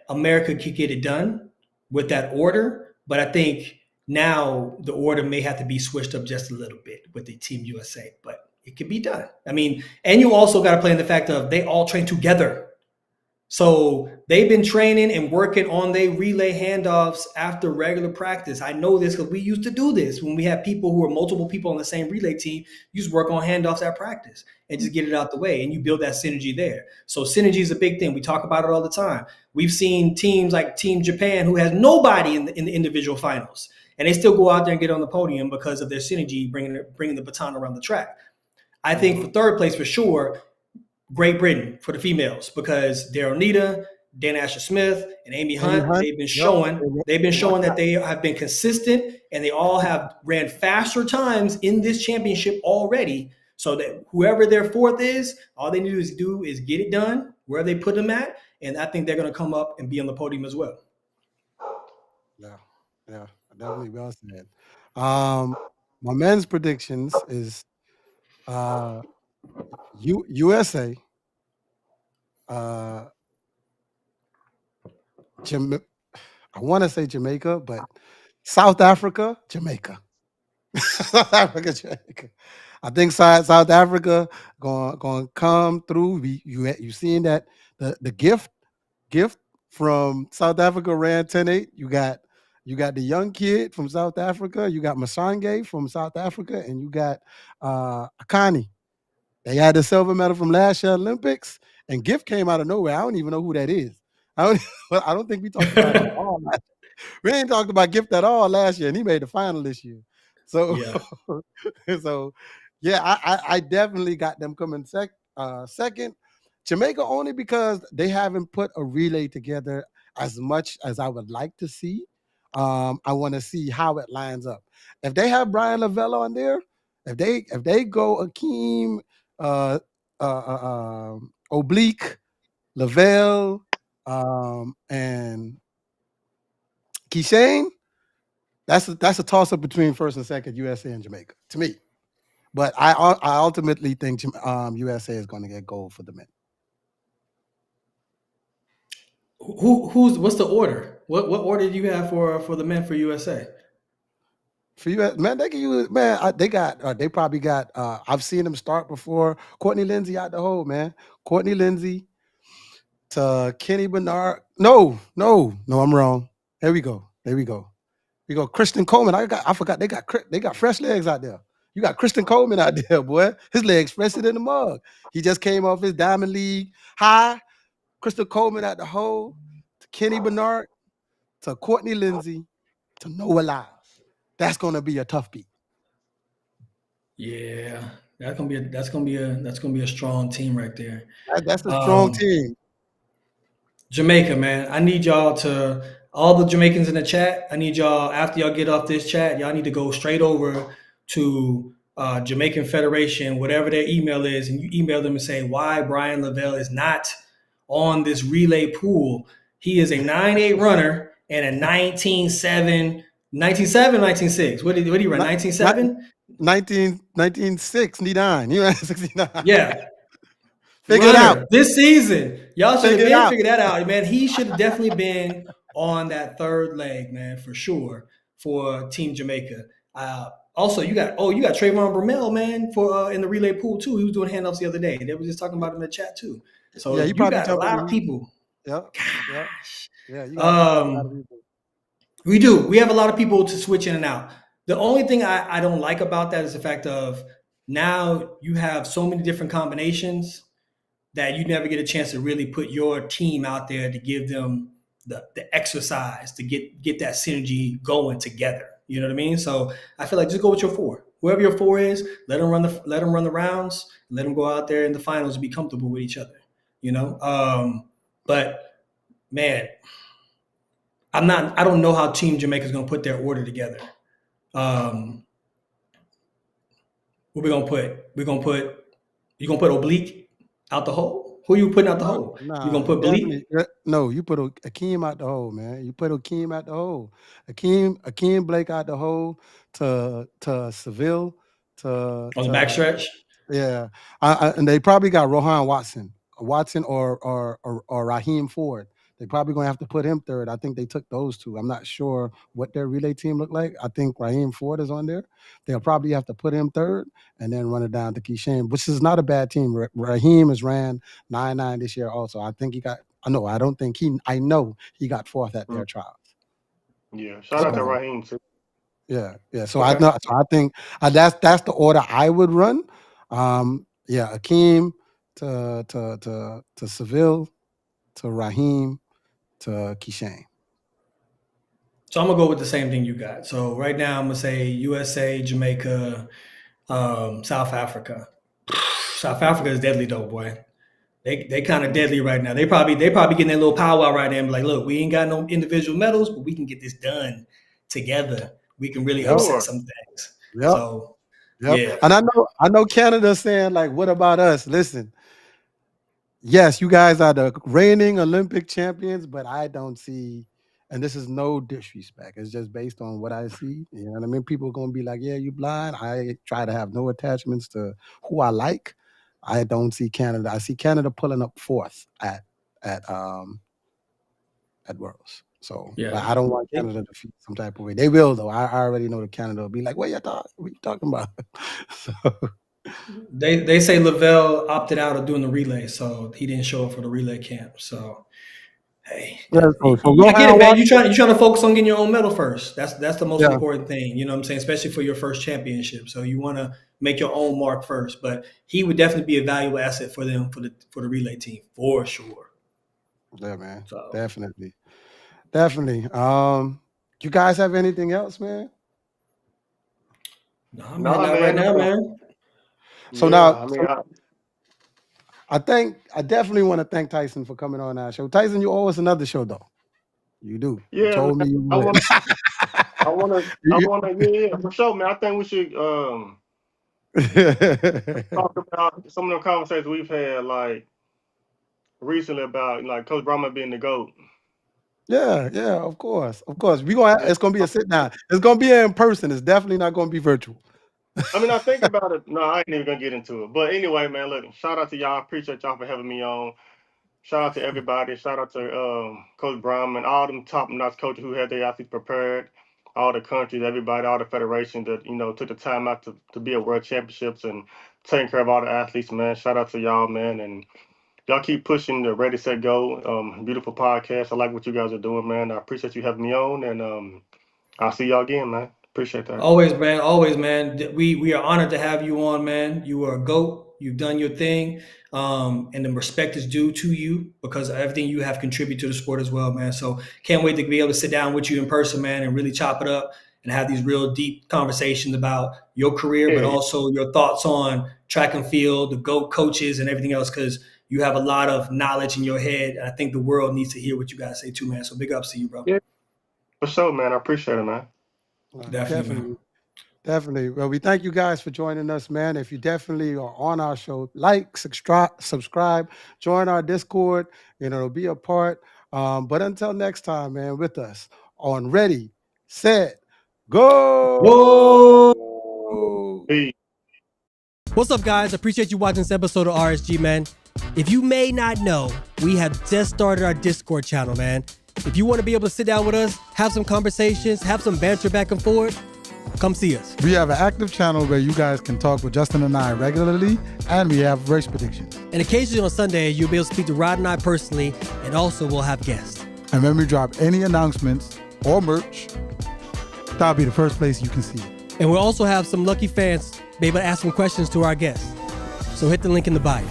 America could get it done with that order, but I think now the order may have to be switched up just a little bit with the Team USA, but it can be done. I mean, and you also got to play in the fact of they all train together. So they've been training and working on their relay handoffs after regular practice. I know this because we used to do this when we had people who were multiple people on the same relay team. You just work on handoffs at practice and just get it out the way, and you build that synergy there. So synergy is a big thing. We talk about it all the time. We've seen teams like Team Japan who has nobody in the individual finals, and they still go out there and get on the podium because of their synergy, bringing the baton around the track. I think for third place for sure, Great Britain for the females because Daryl Nita, Dan Asher-Smith, and Amy Hunt, they've been showing that they have been consistent and they all have ran faster times in this championship already. So that whoever their fourth is, all they need to do is get it done where they put them at and I think they're going to come up and be on the podium as well. Yeah, definitely well said. My men's predictions is USA, I want to say Jamaica, but South Africa, Jamaica. South Africa, Jamaica. I think South Africa going to come through. You seen that the gift from South Africa ran 10-8. You got the young kid from South Africa. You got Masai from South Africa, and you got Akani. They had the silver medal from last year Olympics, and Gift came out of nowhere. I don't even know who that is. I don't think we talked about it at all. We ain't talked about Gift at all last year, and he made the final this year. So, I definitely got them coming second. Jamaica only because they haven't put a relay together as much as I would like to see. I want to see how it lines up. If they have Brian Lavelle on there, if they go Akeem, Oblique, Lavelle, and Keishane, that's a toss up between first and second, USA and Jamaica to me. But I ultimately think USA is going to get gold for the men. What's the order? What order do you have for the men for USA? For US, man, they can use they probably got. I've seen them start before. Courtney Lindsay out the hole, man. Courtney Lindsay to Kenny Bernard. No, I'm wrong. There we go. We go. Christian Coleman. I forgot they got fresh legs out there. You got Christian Coleman out there, boy. His legs fresher than the mug. He just came off his Diamond League high. Christian Coleman at the hole to Kenny Bernard to Courtney Lindsay to Noah Lyles. That's gonna be a tough beat. Yeah, that's gonna be a strong team right there. That's a strong team. Jamaica, man. I need y'all to all the Jamaicans in the chat. I need y'all after y'all get off this chat, y'all need to go straight over to Jamaican Federation, whatever their email is, and you email them and say why Brian Lavelle is not on this relay pool. He is a 9.8 runner and a 19.7, 19.6. What did he run? 19.7? 1969. You ran 69. Yeah. Figure it out. This season. Y'all should have figured that out, man. He should have definitely been on that third leg, man, for sure, for Team Jamaica. Also, you got Trayvon Bromell, man, for in the relay pool too. He was doing handoffs the other day. They were just talking about him in the chat too. So yeah, you got a lot of people. Yeah. Yeah. You got a lot of people. We do. We have a lot of people to switch in and out. The only thing I don't like about that is the fact of now you have so many different combinations that you never get a chance to really put your team out there to give them the exercise to get that synergy going together. You know what I mean? So I feel like just go with your four. Whoever your four is, let them run the rounds, let them go out there in the finals and be comfortable with each other. You know? But man, I don't know how Team Jamaica is gonna put their order together. What we're gonna put? You gonna put Oblique out the hole? Who you putting out the hole? You gonna put Oblique? No, you put Akeem out the hole, man. You put Akeem out the hole. Akeem Blake out the hole to Seville to on the backstretch. Yeah, and they probably got Rohan Watson or Raheem Ford. They probably gonna have to put him third. I think they took those two. I'm not sure what their relay team looked like. I think Raheem Ford is on there. They'll probably have to put him third and then run it down to Keishane, which is not a bad team. Raheem has ran 9.9 this year also. I think he got. No, I don't think he. I know he got fourth at their trials. Yeah, shout out to Raheem too. Yeah. So okay. I think that's the order I would run. Akeem to Seville to Raheem to Keishane. So I'm gonna go with the same thing you got. So right now I'm gonna say USA, Jamaica, South Africa. South Africa is deadly though, boy. They kind of deadly right now. They probably getting their little powwow right there and be like, look, we ain't got no individual medals, but we can get this done together. We can really upset some things. Yep. So yeah. And I know Canada's saying like, what about us? Listen, yes, you guys are the reigning Olympic champions, but I don't see, and this is no disrespect. It's just based on what I see. You know what I mean? People are gonna be like, "Yeah, you blind." I try to have no attachments to who I like. I don't see Canada. I see Canada pulling up fourth at Worlds. So but I don't want Canada to feel some type of way. They will though. I already know that Canada will be like, "What you talking about?" So They say Lavelle opted out of doing the relay, so he didn't show up for the relay camp. So hey, yeah, I get it, man. You trying to focus on getting your own medal first. That's the most important thing. You know what I'm saying? Especially for your first championship. So you want to make your own mark first. But he would definitely be a valuable asset for them for the relay team for sure. Yeah, man. So. Definitely. You guys have anything else, man? No, man, not right now, man. So now, I definitely want to thank Tyson for coming on our show. Tyson, you owe us another show, though. You do. Yeah, you told me you would. I want to, yeah, for sure, man. I think we should talk about some of the conversations we've had, like recently about like Coach Brahma being the GOAT. Yeah, of course. It's gonna be a sit down. It's gonna be in person. It's definitely not gonna be virtual. I mean, I think about it. No, I ain't even gonna get into it. But anyway, man, look, shout out to y'all. Appreciate y'all for having me on. Shout out to everybody. Shout out to Coach Brahma and all them top-notch coaches who had their athletes prepared. All the countries, everybody, all the federations that took the time out to be at World Championships and taking care of all the athletes, man. Shout out to y'all, man, and y'all keep pushing the Ready Set Go. Beautiful podcast. I like what you guys are doing, man. I appreciate you having me on, and I'll see y'all again, man. Appreciate that. Always, man. We are honored to have you on, man. You are a GOAT. You've done your thing, and the respect is due to you because of everything you have contributed to the sport as well, man. So can't wait to be able to sit down with you in person, man, and really chop it up and have these real deep conversations about your career, but also your thoughts on track and field, the GOAT coaches, and everything else, because you have a lot of knowledge in your head. And I think the world needs to hear what you guys say too, man. So big ups to you, bro. Yeah, for sure, man. I appreciate it, man. Definitely. Well, we thank you guys for joining us, man. If you definitely are on our show, like, subscribe, join our Discord, be a part. But until next time, man, with us on Ready, Set, Go! Hey. What's up, guys? Appreciate you watching this episode of RSG, man. If you may not know, we have just started our Discord channel, man. If you want to be able to sit down with us, have some conversations, have some banter back and forth, come see us. We have an active channel where you guys can talk with Justin and I regularly, and we have race predictions. And occasionally on Sunday, you'll be able to speak to Rod and I personally, and also we'll have guests. And when we drop any announcements or merch, that'll be the first place you can see it. And we'll also have some lucky fans be able to ask some questions to our guests. So hit the link in the bio.